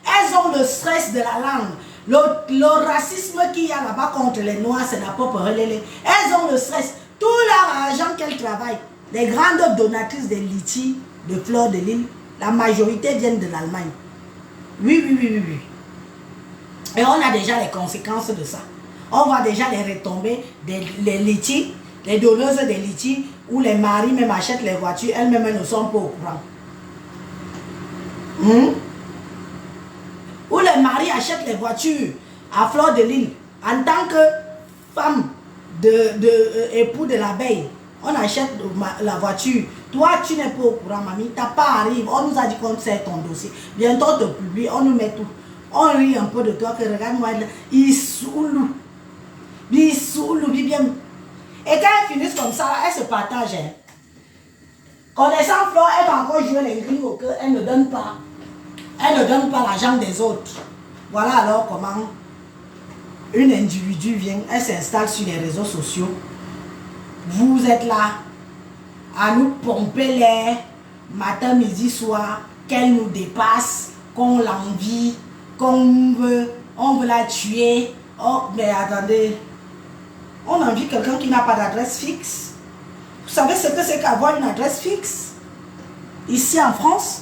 Elles ont le stress de la langue. Le racisme qu'il y a là-bas contre les noirs, c'est la propre relais. Elles ont le stress. Tout leur argent qu'elles travaillent. Les grandes donatrices de litchis, de fleurs de l'île, la majorité viennent de l'Allemagne. Oui. Et on a déjà les conséquences de ça. On voit déjà les retombées des litchis, les donneuses des litchis, où les maris même achètent les voitures, elles-mêmes ne sont pas au courant. Où les maris achètent les voitures à fleur de l'île. En tant que femme époux de l'abeille, on achète la voiture. Toi, tu n'es pas au courant, mamie. Ta part arrive. On nous a dit qu'on sait ton dossier. Bientôt, on te publie. On nous met tout. On rit un peu de toi. Que regarde-moi. Il soule. Il soule. Bien. Et quand elles finissent comme ça, elles se partagent. Hein. Connaissant Flore, elle va encore jouer les gringos qu'elle ne donne pas. Elle ne donne pas l'argent des autres. Voilà alors comment une individu vient, elle s'installe sur les réseaux sociaux. Vous êtes là à nous pomper l'air matin, midi, soir, qu'elle nous dépasse, qu'on l'envie, on veut la tuer. Oh, mais attendez, on envie quelqu'un qui n'a pas d'adresse fixe. Vous savez ce que c'est qu'avoir une adresse fixe? Ici en France,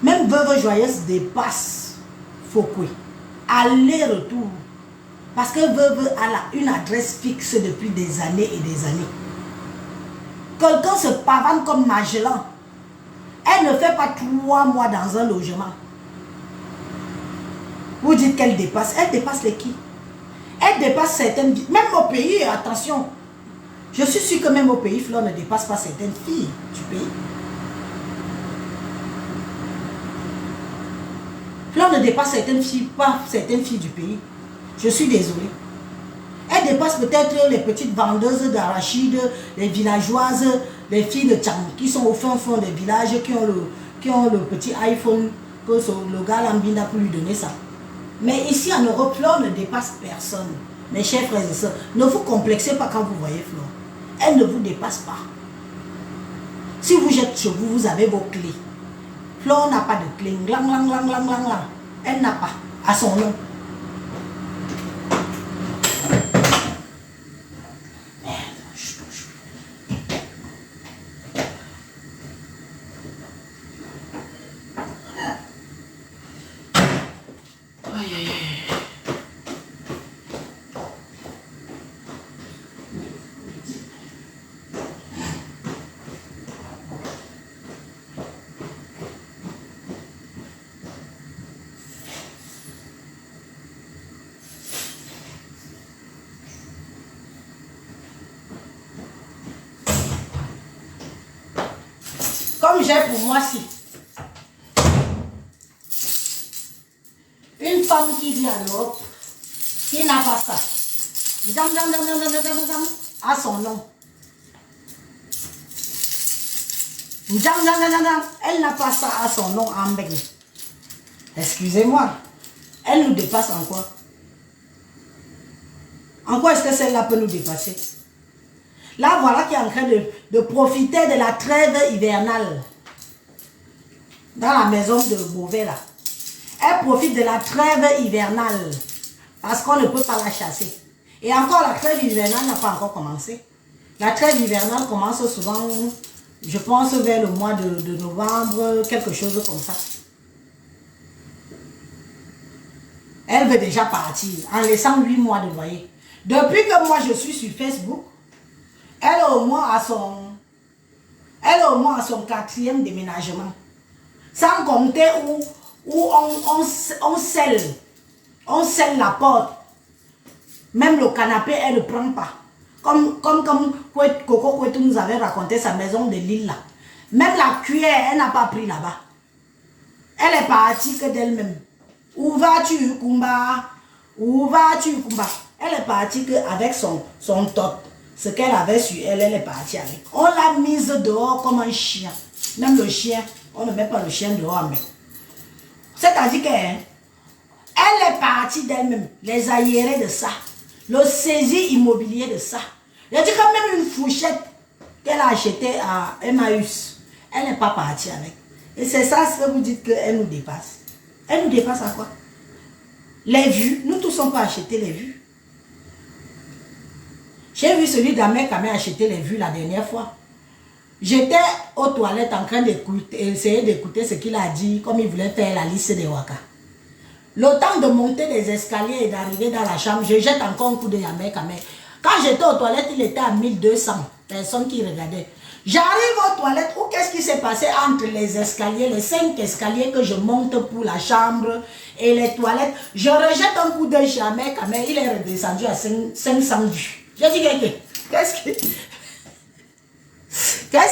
même Veuve Joyeuse dépasse Foucault. Aller-retour. Parce que Veuve a une adresse fixe depuis des années et des années. Quelqu'un se pavane comme Magellan. Elle ne fait pas 3 mois dans un logement. Vous dites qu'elle dépasse. Elle dépasse les qui? Elle dépasse certaines vies. Même au pays, attention. Je suis sûr que même au pays, Flore ne dépasse pas certaines filles du pays. Flore ne dépasse certaines filles, pas certaines filles du pays. Je suis désolée. Elle dépasse peut-être les petites vendeuses d'arachides, les villageoises, les filles de Tchang, qui sont au fond des villages, qui ont le petit iPhone, que le gars l'ambina pour lui donner ça. Mais ici en Europe, Flore ne dépasse personne. Mes chers frères et sœurs, ne vous complexez pas quand vous voyez Flore. Elle ne vous dépasse pas. Si vous êtes chez vous, vous avez vos clés. Flore n'a pas de clé. Elle n'a pas. À son nom. Comme j'ai pour moi si une femme qui vit en Europe, qui n'a pas ça, à son nom. Elle n'a pas ça à son nom en Belgique. Excusez-moi, elle nous dépasse en quoi? En quoi est-ce que celle-là peut nous dépasser? Là, voilà qui est en train de profiter de la trêve hivernale. Dans la maison de Beauvais, là. Elle profite de la trêve hivernale. Parce qu'on ne peut pas la chasser. Et encore, la trêve hivernale n'a pas encore commencé. La trêve hivernale commence souvent Je pense vers le mois de novembre, quelque chose comme ça. Elle veut déjà partir en laissant 8 mois de loyer. Depuis que moi je suis sur Facebook, elle est au moins à son 4e déménagement. Sans compter où on scelle la porte. Même le canapé, elle ne prend pas. Comme Coco Kwetu nous avait raconté sa maison de Lille là. Même la cuillère, elle n'a pas pris là-bas. Elle est partie que d'elle-même. Où vas-tu, Kumba? Où vas-tu, Kumba? Elle est partie avec son tot. Ce qu'elle avait sur elle, elle est partie avec. On l'a mise dehors comme un chien. Même le chien, on ne met pas le chien dehors. C'est-à-dire qu'elle est partie d'elle-même. Les aérés de ça. Le saisi immobilier de ça. Il y a quand même une fourchette qu'elle a achetée à Emmaüs. Elle n'est pas partie avec. Et c'est ça ce que vous dites qu'elle nous dépasse. Elle nous dépasse à quoi? Les vues. Nous tous on peut acheter les vues. J'ai vu celui d'Amer qui m'a acheté les vues la dernière fois. J'étais aux toilettes en train d'essayer d'écouter ce qu'il a dit, comme il voulait faire la liste des Waka. Le temps de monter les escaliers et d'arriver dans la chambre, je jette encore un coup de Amer Kamer. Quand j'étais aux toilettes, il était à 1200 personnes qui regardaient. J'arrive aux toilettes, où qu'est-ce qui s'est passé entre les escaliers, les 5 escaliers que je monte pour la chambre et les toilettes. Je rejette un coup d'œil chez Amer Kamer, il est redescendu à 500 vues. J'ai dit, qu'est-ce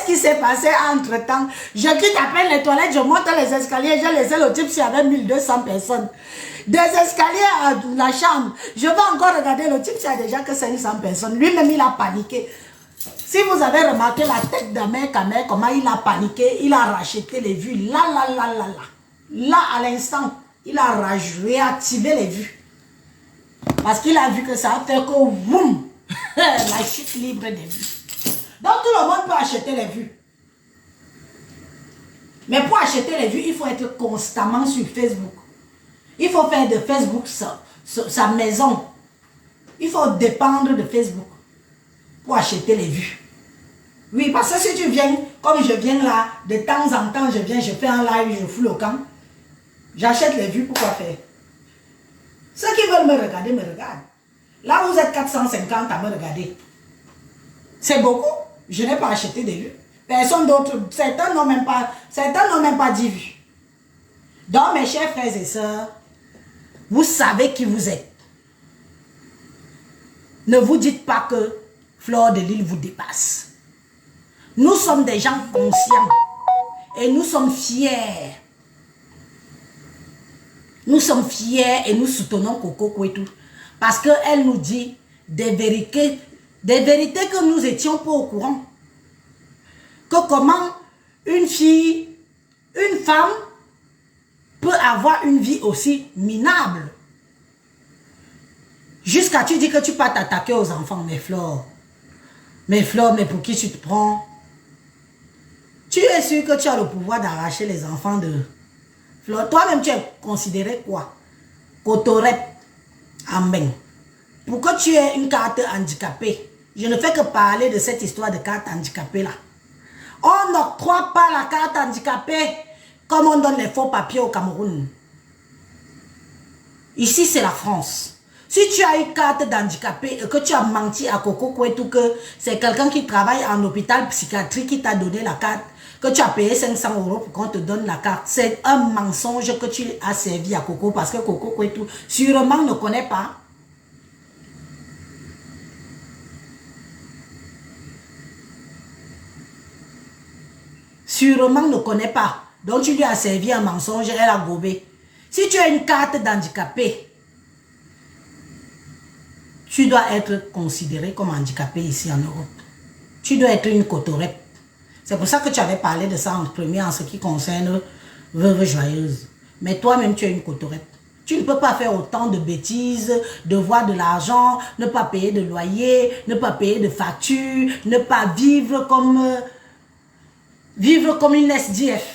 qui s'est passé entre temps? Je quitte à peine les toilettes, je monte les escaliers, j'ai laissé le type s'il y avait 1200 personnes. Des escaliers à la chambre, je vais encore regarder le type s'il y a déjà que 500 personnes. Lui-même, il a paniqué. Si vous avez remarqué la tête d'Amer Kamer, comment il a paniqué, il a racheté les vues. Là, à l'instant, il a réactivé les vues. Parce qu'il a vu que ça a fait que, boum, la chute libre des vues. Donc tout le monde peut acheter les vues. Mais pour acheter les vues, il faut être constamment sur Facebook. Il faut faire de Facebook sa maison. Il faut dépendre de Facebook pour acheter les vues. Oui, parce que si tu viens, comme je viens là, de temps en temps, je viens, je fais un live, je fous le camp. J'achète les vues, pourquoi faire? Ceux qui veulent me regarder, me regardent. Là, vous êtes 450 à me regarder. C'est beaucoup. Je n'ai pas acheté des vues. Personne d'autre, certains n'ont même pas 10 vues. Donc, mes chers frères et sœurs, vous savez qui vous êtes. Ne vous dites pas que Fleur de Lille vous dépasse. Nous sommes des gens conscients et nous sommes fiers. Nous sommes fiers et nous soutenons Coco Kwetu parce qu'elle nous dit des vérités que nous étions pas au courant. Que comment une femme peut avoir une vie aussi minable. Jusqu'à tu dis que tu peux t'attaquer aux enfants, mais Flore, mais pour qui tu te prends? Tu es sûr que tu as le pouvoir d'arracher les enfants de Flore? Toi-même, tu es considéré quoi? Cotorep, amen. Pour que tu aies une carte handicapée, je ne fais que parler de cette histoire de carte handicapée là. On n'octroie pas la carte handicapée comme on donne les faux papiers au Cameroun. Ici, c'est la France. Si tu as une carte d'handicapé et que tu as menti à Coco Kwetu que c'est quelqu'un qui travaille en hôpital psychiatrique qui t'a donné la carte, que tu as payé 500 € pour qu'on te donne la carte, c'est un mensonge que tu as servi à Coco parce que Coco Kwetu sûrement ne connaît pas. Sûrement ne connaît pas. Donc tu lui as servi un mensonge, elle a gobé. Si tu as une carte d'handicapé, tu dois être considéré comme handicapé ici en Europe. Tu dois être une cotorep. C'est pour ça que tu avais parlé de ça en premier en ce qui concerne Veuve Joyeuse. Mais toi-même, tu es une cotorep. Tu ne peux pas faire autant de bêtises, devoir de l'argent, ne pas payer de loyer, ne pas payer de facture, ne pas vivre comme une SDF.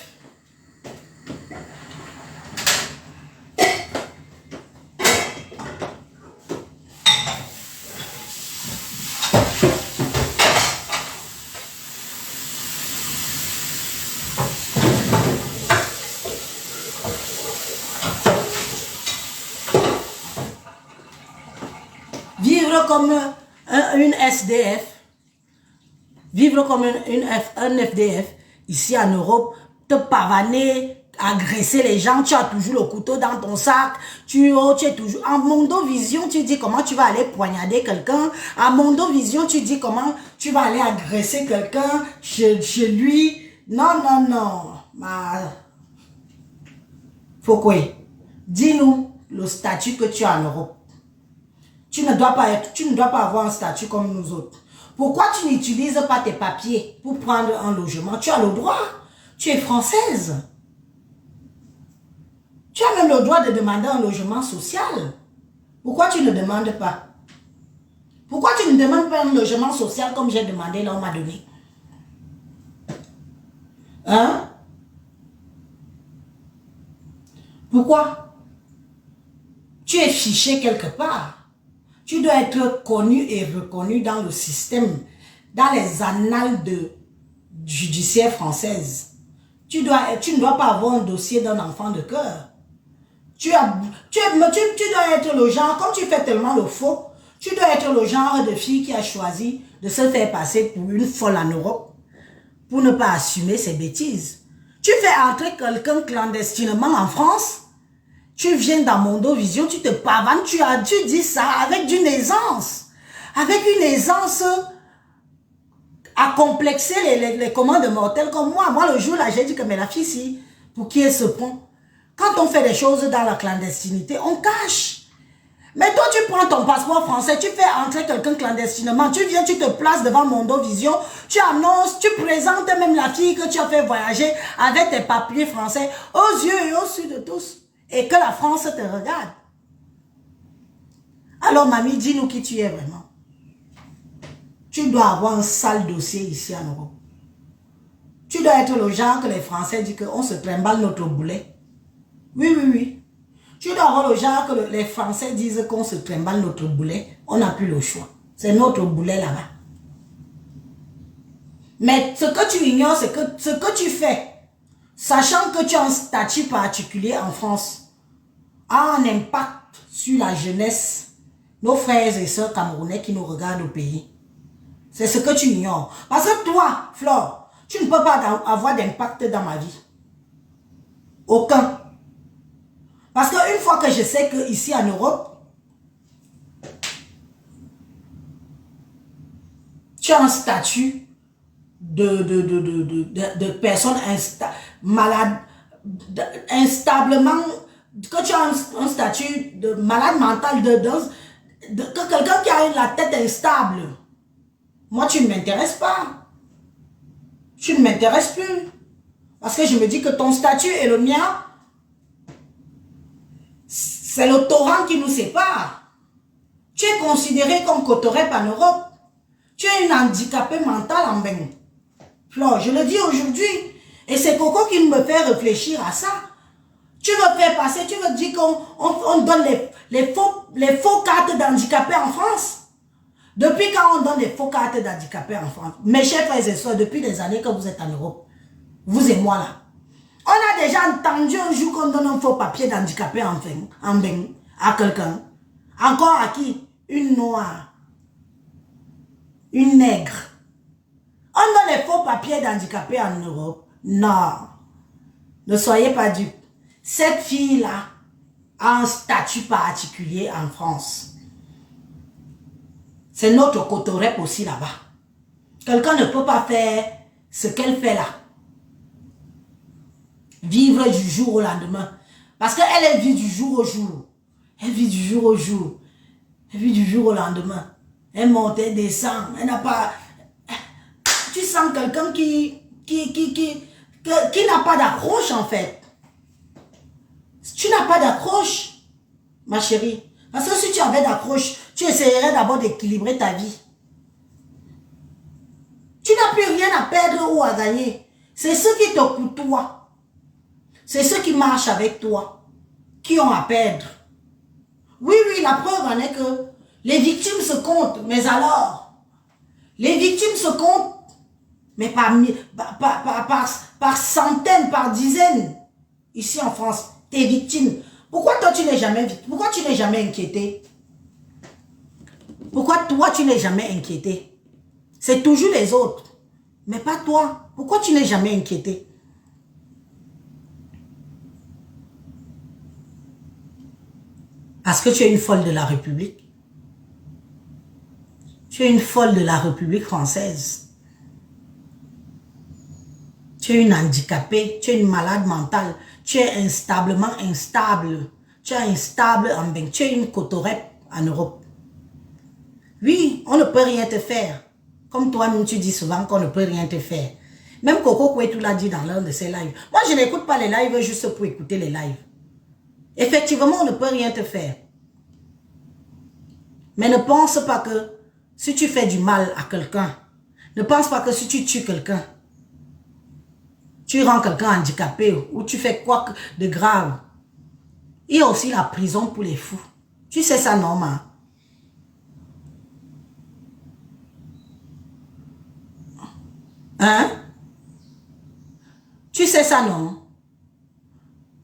vivre comme une SDF, vivre comme un FDF, ici en Europe, te pavaner, agresser les gens, tu as toujours le couteau dans ton sac, tu es toujours... En Mondovision, tu dis comment tu vas aller poignarder quelqu'un. En Mondovision, tu dis comment tu vas aller agresser quelqu'un chez lui. Non, non, non. Faut quoi? Dis-nous le statut que tu as en Europe. Tu ne dois pas avoir un statut comme nous autres. Pourquoi tu n'utilises pas tes papiers pour prendre un logement? Tu as le droit. Tu es française. Tu as même le droit de demander un logement social. Pourquoi tu ne demandes pas? Pourquoi tu ne demandes pas un logement social comme j'ai demandé là, on m'a donné? Hein? Pourquoi? Tu es fiché quelque part. Tu dois être connu et reconnu dans le système, dans les annales judiciaire française. Tu ne dois pas avoir un dossier d'un enfant de cœur. Tu dois être le genre, comme tu fais tellement le faux, tu dois être le genre de fille qui a choisi de se faire passer pour une folle en Europe pour ne pas assumer ses bêtises. Tu fais entrer quelqu'un clandestinement en France, tu viens dans Mondovision, tu te pavanes, tu dis ça avec une aisance. Avec une aisance à complexer les commandes mortelles comme moi. Moi, le jour là, j'ai dit que mais la fille, si, pour qui est ce pont? Quand on fait des choses dans la clandestinité, on cache. Mais toi, tu prends ton passeport français, tu fais entrer quelqu'un clandestinement, tu viens, tu te places devant Mondovision, tu annonces, tu présentes même la fille que tu as fait voyager avec tes papiers français aux yeux et aux yeux de tous. Et que la France te regarde. Alors, mamie, dis-nous qui tu es vraiment. Tu dois avoir un sale dossier ici en Europe. Tu dois être le genre que les Français disent qu'on se trimballe notre boulet. Oui, oui, oui. Tu dois avoir le genre que les Français disent qu'on se trimballe notre boulet. On n'a plus le choix. C'est notre boulet là-bas. Mais ce que tu ignores, c'est que ce que tu fais, sachant que tu as un statut particulier en France, a un impact sur la jeunesse, nos frères et sœurs camerounais qui nous regardent au pays. C'est ce que tu ignores. Parce que toi, Flore, tu ne peux pas avoir d'impact dans ma vie. Aucun. Parce qu'une fois que je sais qu'ici en Europe, tu as un statut de personne malade, instablement, que tu as un statut de malade mental, que quelqu'un qui a la tête instable. Moi, tu ne m'intéresses pas. Tu ne m'intéresses plus. Parce que je me dis que ton statut et le mien, c'est le torrent qui nous sépare. Tu es considéré comme Cotorep en Europe. Tu es une handicapée mentale en Bénin. Flore, je le dis aujourd'hui. Et c'est Coco qui me fait réfléchir à ça. Tu veux faire passer, tu veux dire qu'on donne les faux cartes d'handicapés en France. Depuis quand on donne des faux cartes d'handicapés en France? Mes chers frères et sœurs, depuis des années que vous êtes en Europe, vous et moi là, on a déjà entendu un jour qu'on donne un faux papier d'handicapé en Bénin à quelqu'un. Encore à qui? Une noire. Une nègre. On donne les faux papiers d'handicapé en Europe. Non. Ne soyez pas dupes. Cette fille-là a un statut particulier en France. C'est notre Cotorep aussi là-bas. Quelqu'un ne peut pas faire ce qu'elle fait là. Vivre du jour au lendemain. Parce qu'elle vit du jour au jour. Elle vit du jour au jour. Elle vit du jour au lendemain. Elle monte, elle descend. Elle n'a pas... Tu sens quelqu'un qui n'a pas d'accroche en fait. Tu n'as pas d'accroche, ma chérie. Parce que si tu avais d'accroche, tu essaierais d'abord d'équilibrer ta vie. Tu n'as plus rien à perdre ou à gagner. C'est ceux qui te côtoient. C'est ceux qui marchent avec toi qui ont à perdre. Oui, oui, la preuve en est que les victimes se comptent. Mais alors, les victimes se comptent, mais par centaines, par dizaines. Ici en France, tes victimes. Pourquoi toi tu n'es jamais victime? Pourquoi tu n'es jamais inquiété? Pourquoi toi, tu n'es jamais inquiété? C'est toujours les autres, mais pas toi. Pourquoi tu n'es jamais inquiété? Parce que tu es une folle de la République. Tu es une folle de la République française. Tu es une handicapée, tu es une malade mentale, tu es instablement instable. Tu es instable en Beng, tu es une cotorette en Europe. Oui, on ne peut rien te faire. Comme toi-même, tu dis souvent qu'on ne peut rien te faire. Même Coco Kouetou l'a dit dans l'un de ses lives. Moi, je n'écoute pas les lives juste pour écouter les lives. Effectivement, on ne peut rien te faire. Mais ne pense pas que si tu fais du mal à quelqu'un, ne pense pas que si tu tues quelqu'un, tu rends quelqu'un handicapé ou tu fais quoi de grave. Il y a aussi la prison pour les fous. Tu sais ça, Norma? Hein? Tu sais ça, non?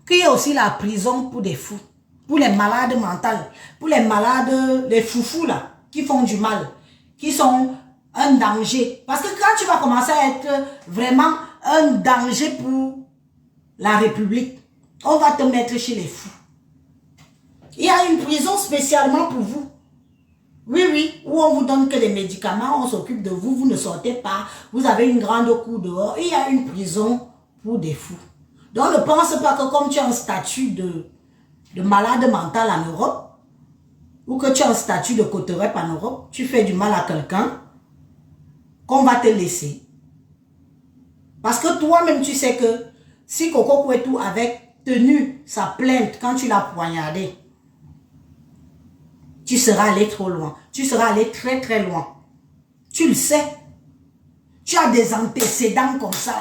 Qu'il y a aussi la prison pour des fous. Pour les malades mentales. Pour les malades, les foufous là, qui font du mal. Qui sont un danger. Parce que quand tu vas commencer à être vraiment un danger pour la République, on va te mettre chez les fous. Il y a une prison spécialement pour vous. Oui, oui, où on vous donne que des médicaments, on s'occupe de vous, vous ne sortez pas, vous avez une grande cour dehors. Il y a une prison pour des fous. Donc ne pense pas que comme tu as un statut de malade mental en Europe, ou que tu as un statut de coterep en Europe, tu fais du mal à quelqu'un, qu'on va te laisser. Parce que toi-même, tu sais que si Coco Kouetou avait tenu sa plainte quand tu l'as poignardé, tu seras allé trop loin. Tu seras allé très très loin. Tu le sais. Tu as des antécédents comme ça.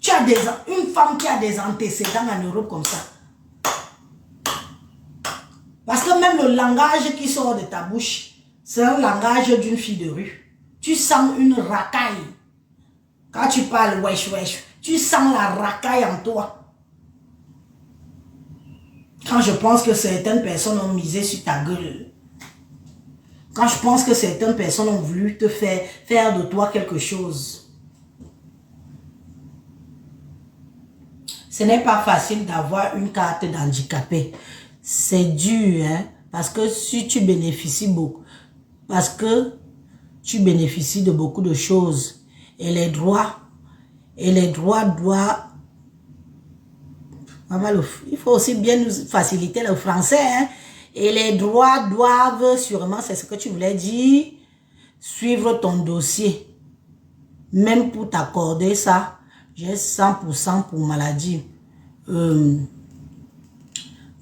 Tu as une femme qui a des antécédents en Europe comme ça. Parce que même le langage qui sort de ta bouche, c'est un langage d'une fille de rue. Tu sens une racaille. Quand tu parles wesh wesh, tu sens la racaille en toi. Quand je pense que certaines personnes ont misé sur ta gueule. Quand je pense que certaines personnes ont voulu te faire de toi quelque chose. Ce n'est pas facile d'avoir une carte d'handicapé. C'est dur, hein, parce que si tu bénéficies beaucoup, parce que tu bénéficies de beaucoup de choses et les droits doivent, il faut aussi bien nous faciliter le français, hein, et les droits doivent sûrement, c'est ce que tu voulais dire, suivre ton dossier. Même pour t'accorder ça, j'ai 100% pour maladie. Bon,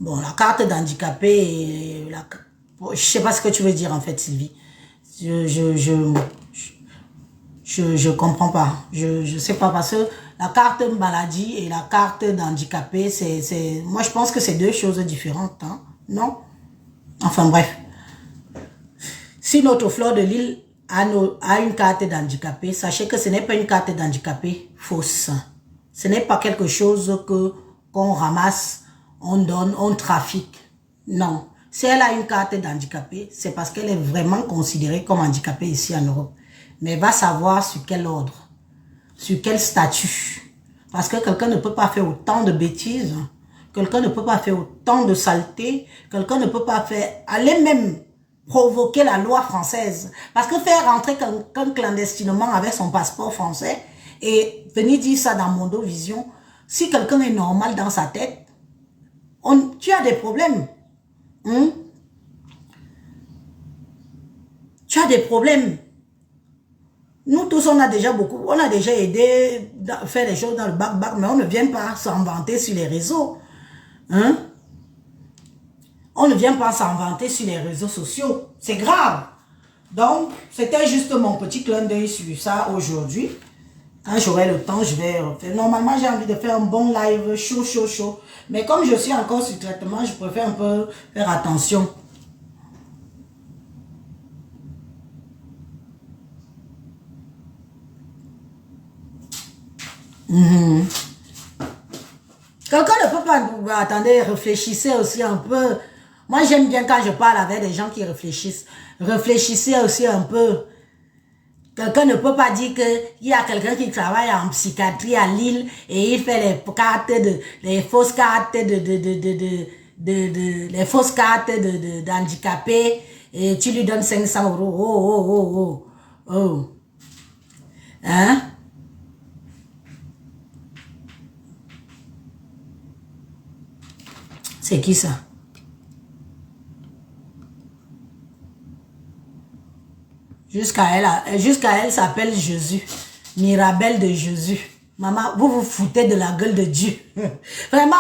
la carte d'handicapé, je sais pas ce que tu veux dire en fait, Sylvie. Je comprends pas. Je sais pas parce que la carte maladie et la carte d'handicapé, moi je pense que c'est deux choses différentes, hein? Non? Enfin bref. Si notre Fleur de Lille a une carte d'handicapé, sachez que ce n'est pas une carte d'handicapé fausse. Ce n'est pas quelque chose qu'on ramasse, on donne, on trafique. Non. Si elle a une carte d'handicapé, c'est parce qu'elle est vraiment considérée comme handicapée ici en Europe. Mais va savoir sur quel ordre, sur quel statut. Parce que quelqu'un ne peut pas faire autant de bêtises, quelqu'un ne peut pas faire autant de saletés, quelqu'un ne peut pas aller même provoquer la loi française. Parce que faire rentrer quelqu'un clandestinement avec son passeport français et venir dire ça dans Mondovision, si quelqu'un est normal dans sa tête, tu as des problèmes. Tu as des problèmes. Nous tous, on a déjà aidé à faire des choses dans le bac, mais on ne vient pas s'en vanter sur les réseaux. Hein? On ne vient pas s'en vanter sur les réseaux sociaux. C'est grave. Donc, c'était juste mon petit clin d'œil sur ça aujourd'hui. Quand j'aurai le temps, je vais refaire. Normalement, j'ai envie de faire un bon live chaud. Mais comme je suis encore sur traitement, je préfère un peu faire attention. Quelqu'un ne peut pas... Attendez, réfléchissez aussi un peu. Moi, j'aime bien quand je parle avec des gens qui réfléchissent. Réfléchissez aussi un peu. Quelqu'un ne peut pas dire qu'il y a quelqu'un qui travaille en psychiatrie à Lille et il fait les fausses cartes les fausses cartes d'handicapés et tu lui donnes 500 euros. Oh. Hein? C'est qui ça? Jusqu'à elle s'appelle Jésus. Mirabelle de Jésus. Maman, vous vous foutez de la gueule de Dieu. Vraiment,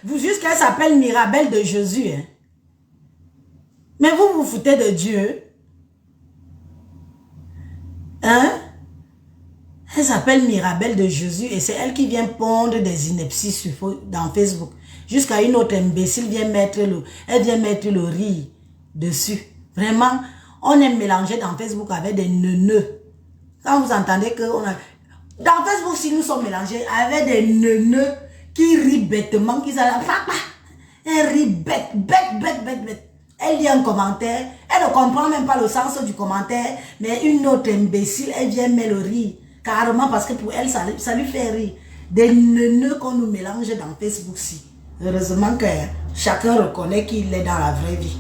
jusqu'à elle s'appelle Mirabelle de Jésus. Hein? Mais vous vous foutez de Dieu. Hein? Elle s'appelle Mirabelle de Jésus et c'est elle qui vient pondre des inepties dans Facebook. Jusqu'à une autre imbécile vient mettre le riz dessus. Vraiment, on aime mélanger dans Facebook avec des neuneux. Quand vous entendez que dans Facebook, si nous sommes mélangés avec des neuneux qui rient bêtement, qui s'appellent papa, elle rit bête. Elle lit un commentaire, elle ne comprend même pas le sens du commentaire, mais une autre imbécile, elle vient mettre le rire. Carrément parce que pour elle, ça lui fait rire. Des neuneux qu'on nous mélange dans Facebook-ci. Heureusement que chacun reconnaît qu'il est dans la vraie vie.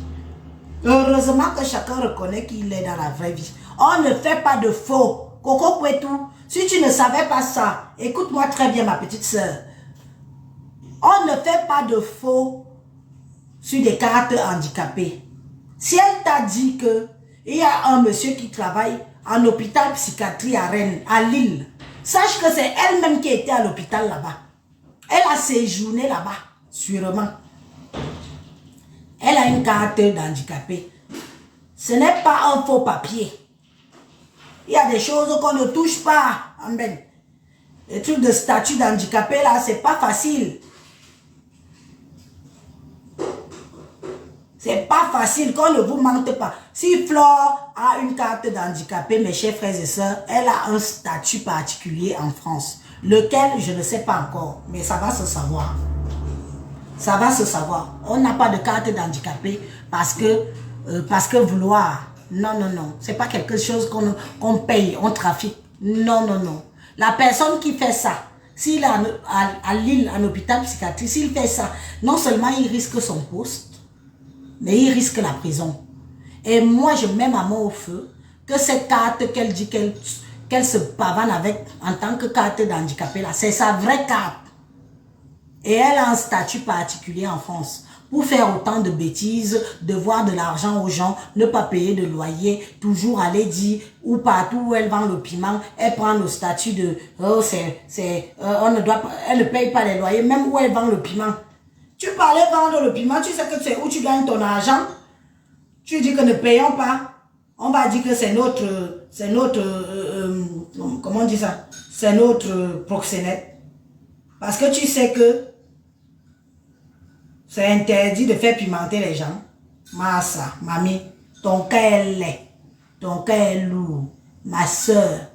Heureusement que chacun reconnaît qu'il est dans la vraie vie. On ne fait pas de faux. Coco Pouetou, si tu ne savais pas ça, écoute-moi très bien ma petite soeur. On ne fait pas de faux sur des cartes handicapées. Si elle t'a dit que il y a un monsieur qui travaille en hôpital psychiatrie à Rennes, à Lille, sache que c'est elle-même qui était à l'hôpital là-bas. Elle a séjourné là-bas, sûrement. Elle a une carte d'handicapé. Ce n'est pas un faux papier. Il y a des choses qu'on ne touche pas. Amen. Les trucs de statut d'handicapé là, c'est pas facile. C'est pas facile, qu'on ne vous mente pas. Si Flore a une carte d'handicapé, mes chers frères et sœurs, elle a un statut particulier en France. Lequel, je ne sais pas encore, mais ça va se savoir. Ça va se savoir. On n'a pas de carte d'handicapé parce que vouloir. Non. C'est pas quelque chose qu'on paye, on trafique. Non. La personne qui fait ça, s'il est à Lille, en hôpital psychiatrique, s'il fait ça, non seulement il risque son poste, mais il risque la prison. Et moi, je mets ma main au feu que cette carte qu'elle dit qu'elle se pavane avec en tant que carte d'handicapé, là, c'est sa vraie carte. Et elle a un statut particulier en France. Pour faire autant de bêtises, devoir de l'argent aux gens, ne pas payer de loyer, toujours aller dire, ou partout où elle vend le piment, elle prend le statut de, elle ne paye pas les loyers, même où elle vend le piment. Tu parlais vendre le piment, tu sais que c'est où tu gagnes ton argent. Tu dis que ne payons pas. On va dire que c'est notre, comment on dit ça? C'est notre proxénète. Parce que tu sais que c'est interdit de faire pimenter les gens. Massa, mamie, ton cœur est laid. Ton cœur est lourd. Ma soeur,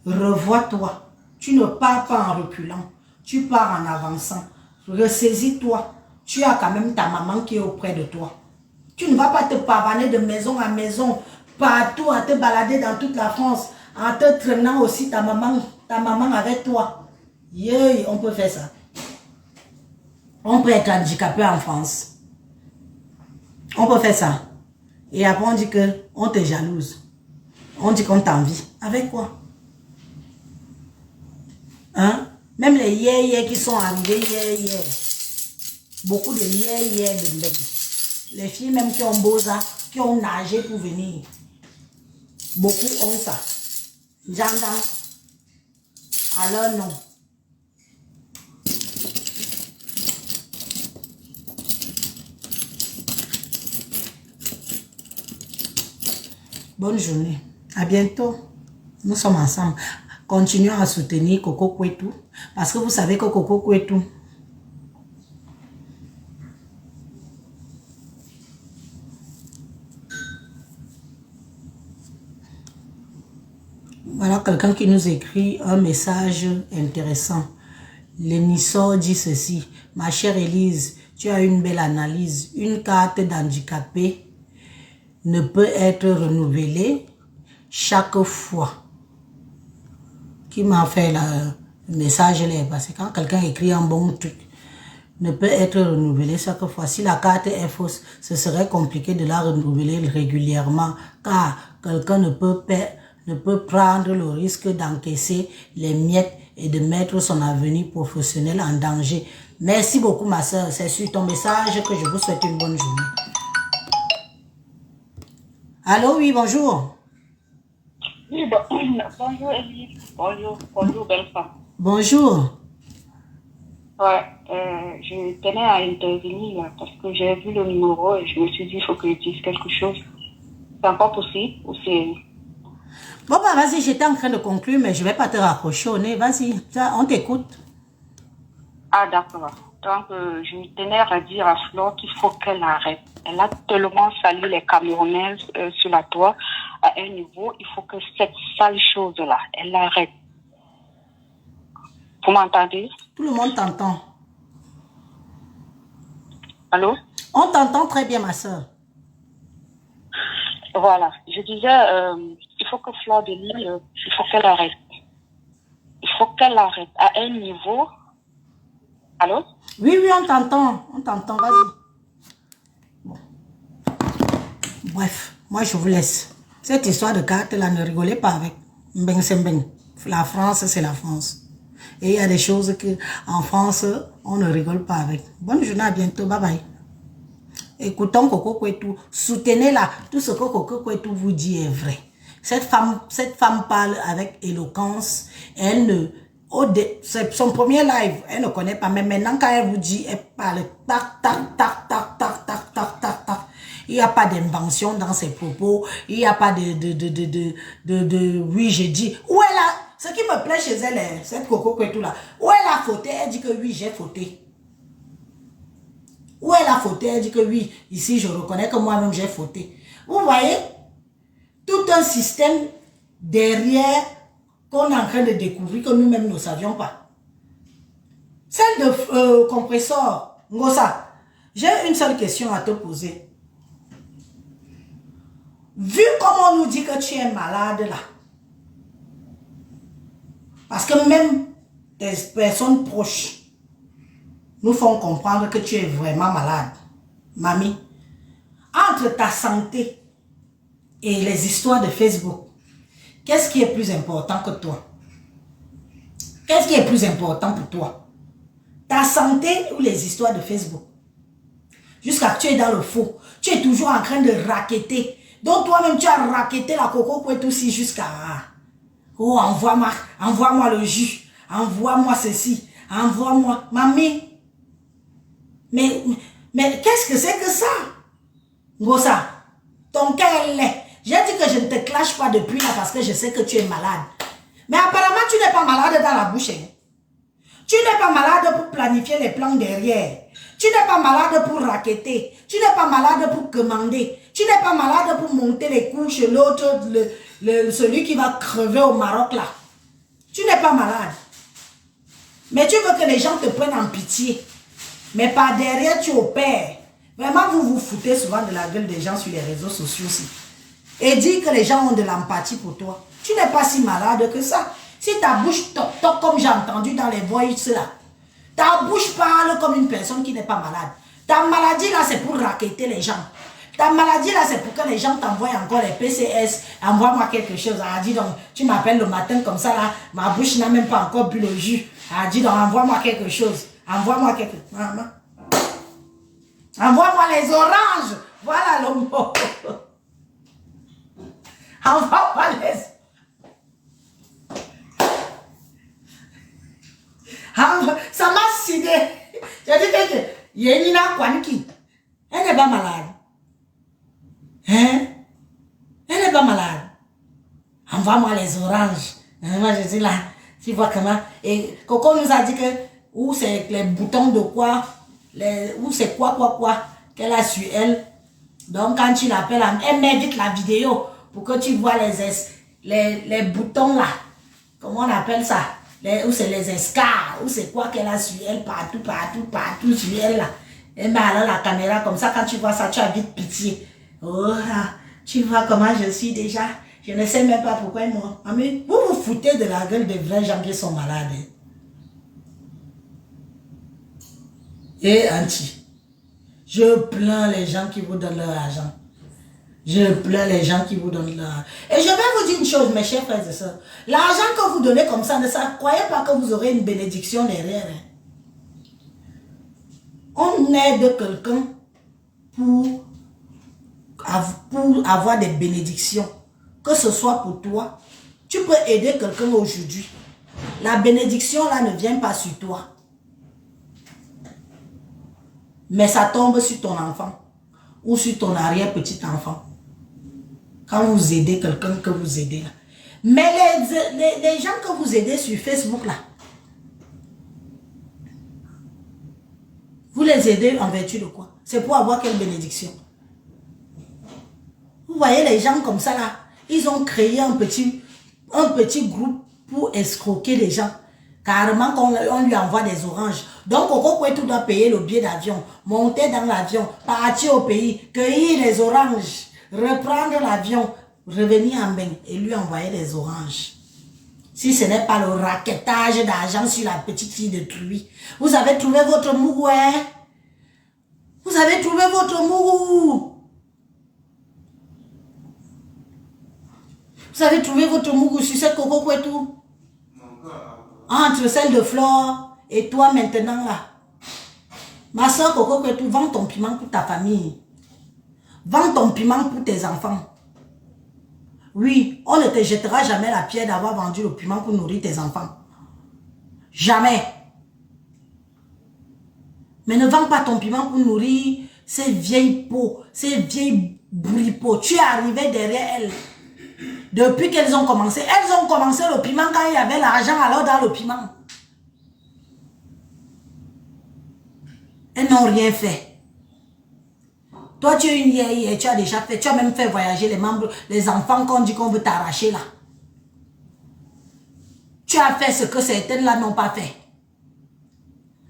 revois-toi. Tu ne pars pas en reculant. Tu pars en avançant. Ressaisis-toi. Tu as quand même ta maman qui est auprès de toi. Tu ne vas pas te pavaner de maison à maison, partout, à te balader dans toute la France, en te traînant aussi ta maman avec toi. Yeah, on peut faire ça. On peut être handicapé en France. On peut faire ça. Et après on dit qu'on te jalouse. On dit qu'on t'envie. Avec quoi? Hein? Même les yé qui sont arrivés hier. Beaucoup de yé de mecs. Les filles même qui ont beau ça, qui ont nagé pour venir. Beaucoup ont ça. J'entends. Alors non. Bonne journée. À bientôt. Nous sommes ensemble. Continuons à soutenir Coco Pouetou. Parce que vous savez que Coco Pouetou, voilà quelqu'un qui nous écrit un message intéressant. Lénissor dit ceci. Ma chère Élise, Tu as une belle analyse. Une carte d'handicapé ne peut être renouvelée chaque fois. Qui m'a fait le message là? Parce que quand quelqu'un écrit un bon truc, ne peut être renouvelé chaque fois. Si la carte est fausse, ce serait compliqué de la renouveler régulièrement, car quelqu'un ne peut prendre le risque d'encaisser les miettes et de mettre son avenir professionnel en danger. Merci beaucoup ma soeur, c'est sur ton message que je vous souhaite une bonne journée. Allô, oui, bonjour. Oui, bonjour Elise, bonjour belle femme. Bonjour. Ouais, je tenais à intervenir là parce que j'ai vu le numéro et je me suis dit il faut que je dise quelque chose. C'est encore possible ou c'est... Bon bah vas-y, j'étais en train de conclure mais je vais pas te raccrocher au nez, vas-y, on t'écoute. Ah d'accord. Donc je tenais à dire à Flore qu'il faut qu'elle arrête. Elle a tellement sali les Camerounaises sur la toile à un niveau, il faut que cette sale chose-là, elle arrête. Vous m'entendez? Tout le monde t'entend. Allô? On t'entend très bien, ma soeur. Voilà. Je disais, il faut que Flore de Lille, il faut qu'elle arrête. Il faut qu'elle arrête à un niveau. Allô? Oui, on t'entend, vas-y. Bon. Bref, moi je vous laisse. Cette histoire de carte là, ne rigolez pas avec. Mbeng c'est mbeng. La France, c'est la France. Et il y a des choses que en France, on ne rigole pas avec. Bonne journée, à bientôt, bye bye. Écoutons Coco Kouetou, soutenez-la. Tout ce que Coco Kouetou vous dit est vrai. Cette femme parle avec éloquence. Elle ne... c'est son premier live, elle ne connaît pas. Mais maintenant, quand elle vous dit, elle parle tac, tac, tac, tac, tac, tac, tac, tac, tac. Il n'y a pas d'invention dans ses propos. Il n'y a pas oui, j'ai dit. Où elle a... Ce qui me plaît chez elle, cette Coco Kouetou là, où elle a fauté, elle dit que oui, j'ai fauté. Où elle a fauté, elle dit que oui, ici je reconnais que moi-même j'ai fauté. Vous voyez, tout un système derrière qu'on est en train de découvrir que nous-mêmes ne savions pas. Celle de compresseur, Ngosa, j'ai une seule question à te poser. Vu comment on nous dit que tu es malade là, parce que même des personnes proches nous font comprendre que tu es vraiment malade. Mamie, entre ta santé et les histoires de Facebook, qu'est-ce qui est plus important que toi? Qu'est-ce qui est plus important pour toi? Ta santé ou les histoires de Facebook? Jusqu'à que tu es dans le faux. Tu es toujours en train de racketter. Donc toi-même, tu as racketté la Coco Kouetou aussi jusqu'à... Oh, envoie-moi le jus. Envoie-moi ceci. Envoie-moi... Mamie. Mais qu'est-ce que c'est que ça? Ngosa, ton cœur est laid. J'ai dit que je ne te clash pas depuis là parce que je sais que tu es malade. Mais apparemment, tu n'es pas malade dans la bouche. Hein? Tu n'es pas malade pour planifier les plans derrière. Tu n'es pas malade pour racketter. Tu n'es pas malade pour commander. Tu n'es pas malade pour monter les couches chez l'autre, celui qui va crever au Maroc là. Tu n'es pas malade. Mais tu veux que les gens te prennent en pitié. Mais par derrière, tu opères. Vraiment, vous vous foutez souvent de la gueule des gens sur les réseaux sociaux aussi. Et dire que les gens ont de l'empathie pour toi. Tu n'es pas si malade que ça. Si ta bouche toc comme j'ai entendu dans les voices là, ta bouche parle comme une personne qui n'est pas malade. Ta maladie là, c'est pour racketter les gens. Ta maladie là, c'est pour que les gens t'envoient encore les PCS. Envoie-moi quelque chose. Elle a dit donc, tu m'appelles le matin comme ça là, ma bouche n'a même pas encore bu le jus. Elle a dit donc, envoie-moi quelque chose. Envoie-moi quelque chose. Maman. Envoie-moi les oranges. Voilà le mot. Envoie-moi les... Ça m'a sidé. J'ai dit que Yenina Kwanki, elle n'est pas malade. Hein? Elle n'est pas malade. Envoie-moi les oranges. Moi je dis là, tu vois comment. Et Coco nous a dit que où c'est les boutons de quoi, où c'est quoi qu'elle a sur elle. Donc quand tu l'appelles, elle met vite la vidéo pour que tu vois les boutons là. Comment on appelle ça? Où c'est les escarres, où c'est quoi qu'elle a sur elle, partout sur elle là. Et mais alors la caméra, comme ça, quand tu vois ça, tu as vite pitié. Oh, tu vois comment je suis déjà. Je ne sais même pas pourquoi moi. Mais vous vous foutez de la gueule des vrais gens qui sont malades. Et Anti, je plains les gens qui vous donnent leur argent. Je plains les gens qui vous donnent leur argent. Et je vais vous dire une chose, mes chers frères et sœurs. L'argent que vous donnez comme ça, ne croyez pas que vous aurez une bénédiction derrière. On aide quelqu'un pour avoir des bénédictions. Que ce soit pour toi. Tu peux aider quelqu'un aujourd'hui. La bénédiction là ne vient pas sur toi. Mais ça tombe sur ton enfant. Ou sur ton arrière-petit-enfant. Quand vous aidez quelqu'un que vous aidez là. Mais les gens que vous aidez sur Facebook là. Vous les aidez en vertu de quoi? C'est pour avoir quelle bénédiction? Vous voyez les gens comme ça là. Ils ont créé un petit groupe pour escroquer les gens. Carrément, on lui envoie des oranges. Donc, Coco Kwetu doit payer le billet d'avion, monter dans l'avion, partir au pays, cueillir les oranges, reprendre l'avion, revenir en bain et lui envoyer des oranges. Si ce n'est pas le raquettage d'argent sur la petite fille de Truy. Vous avez trouvé votre mougou, hein? Vous avez trouvé votre mougou. Vous avez trouvé votre mougou sur cette Coco Kwetu? Entre celle de Flore et toi maintenant là. Ma soeur Coco Kwetu, vends ton piment pour ta famille. Vends ton piment pour tes enfants. Oui, on ne te jettera jamais la pierre d'avoir vendu le piment pour nourrir tes enfants. Jamais. Mais ne vends pas ton piment pour nourrir ces vieilles peaux, ces vieilles bourripeaux. Tu es arrivé derrière elles. Depuis qu'elles ont commencé le piment quand il y avait l'argent alors dans le piment. Elles n'ont rien fait. Toi, tu es une vieille et tu as déjà fait, tu as même fait voyager les membres, les enfants qu'on dit qu'on veut t'arracher là. Tu as fait ce que certaines là n'ont pas fait.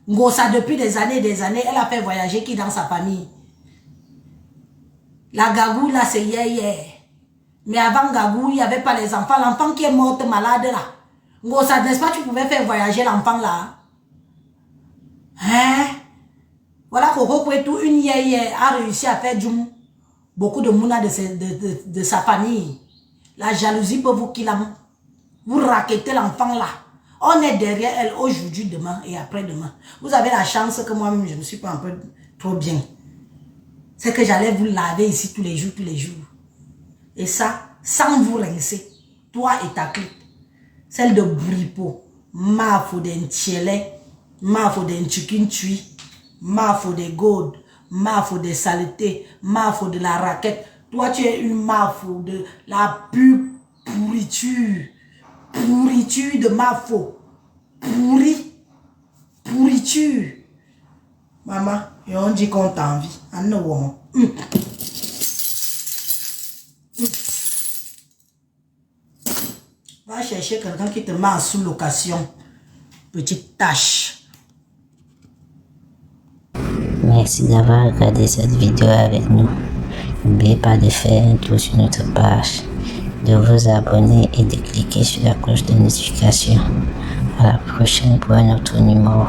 Ngosa, depuis des années, elle a fait voyager qui dans sa famille? La Gagou là, c'est hier. Mais avant Gagou, il n'y avait pas les enfants. L'enfant qui est mort malade là. Ngosa, n'est-ce pas, tu pouvais faire voyager l'enfant là? Hein? Voilà, Coco Kwetu, une hier a réussi à faire beaucoup de mouna de sa famille. La jalousie peut vous killer. Vous raquettez l'enfant là. On est derrière elle aujourd'hui, demain et après-demain. Vous avez la chance que moi-même, je ne suis pas un peu trop bien. C'est que j'allais vous laver ici tous les jours. Et ça, sans vous rincer. Toi et ta clique. Celle de Bouripo. Mafo d'un tielé. Mafo d'un chicken tui. Mafo de gold. Mafo de saleté. Mafo de la raquette. Toi, tu es une mafo de la pure pourriture. Pourriture de mafo. Pourriture. Maman, et on dit qu'on t'envie. Va chercher quelqu'un qui te met en sous-location. Petite tâche. Merci d'avoir regardé cette vidéo avec nous. N'oubliez pas de faire un tour sur notre page, de vous abonner et de cliquer sur la cloche de notification. À la prochaine pour un autre numéro.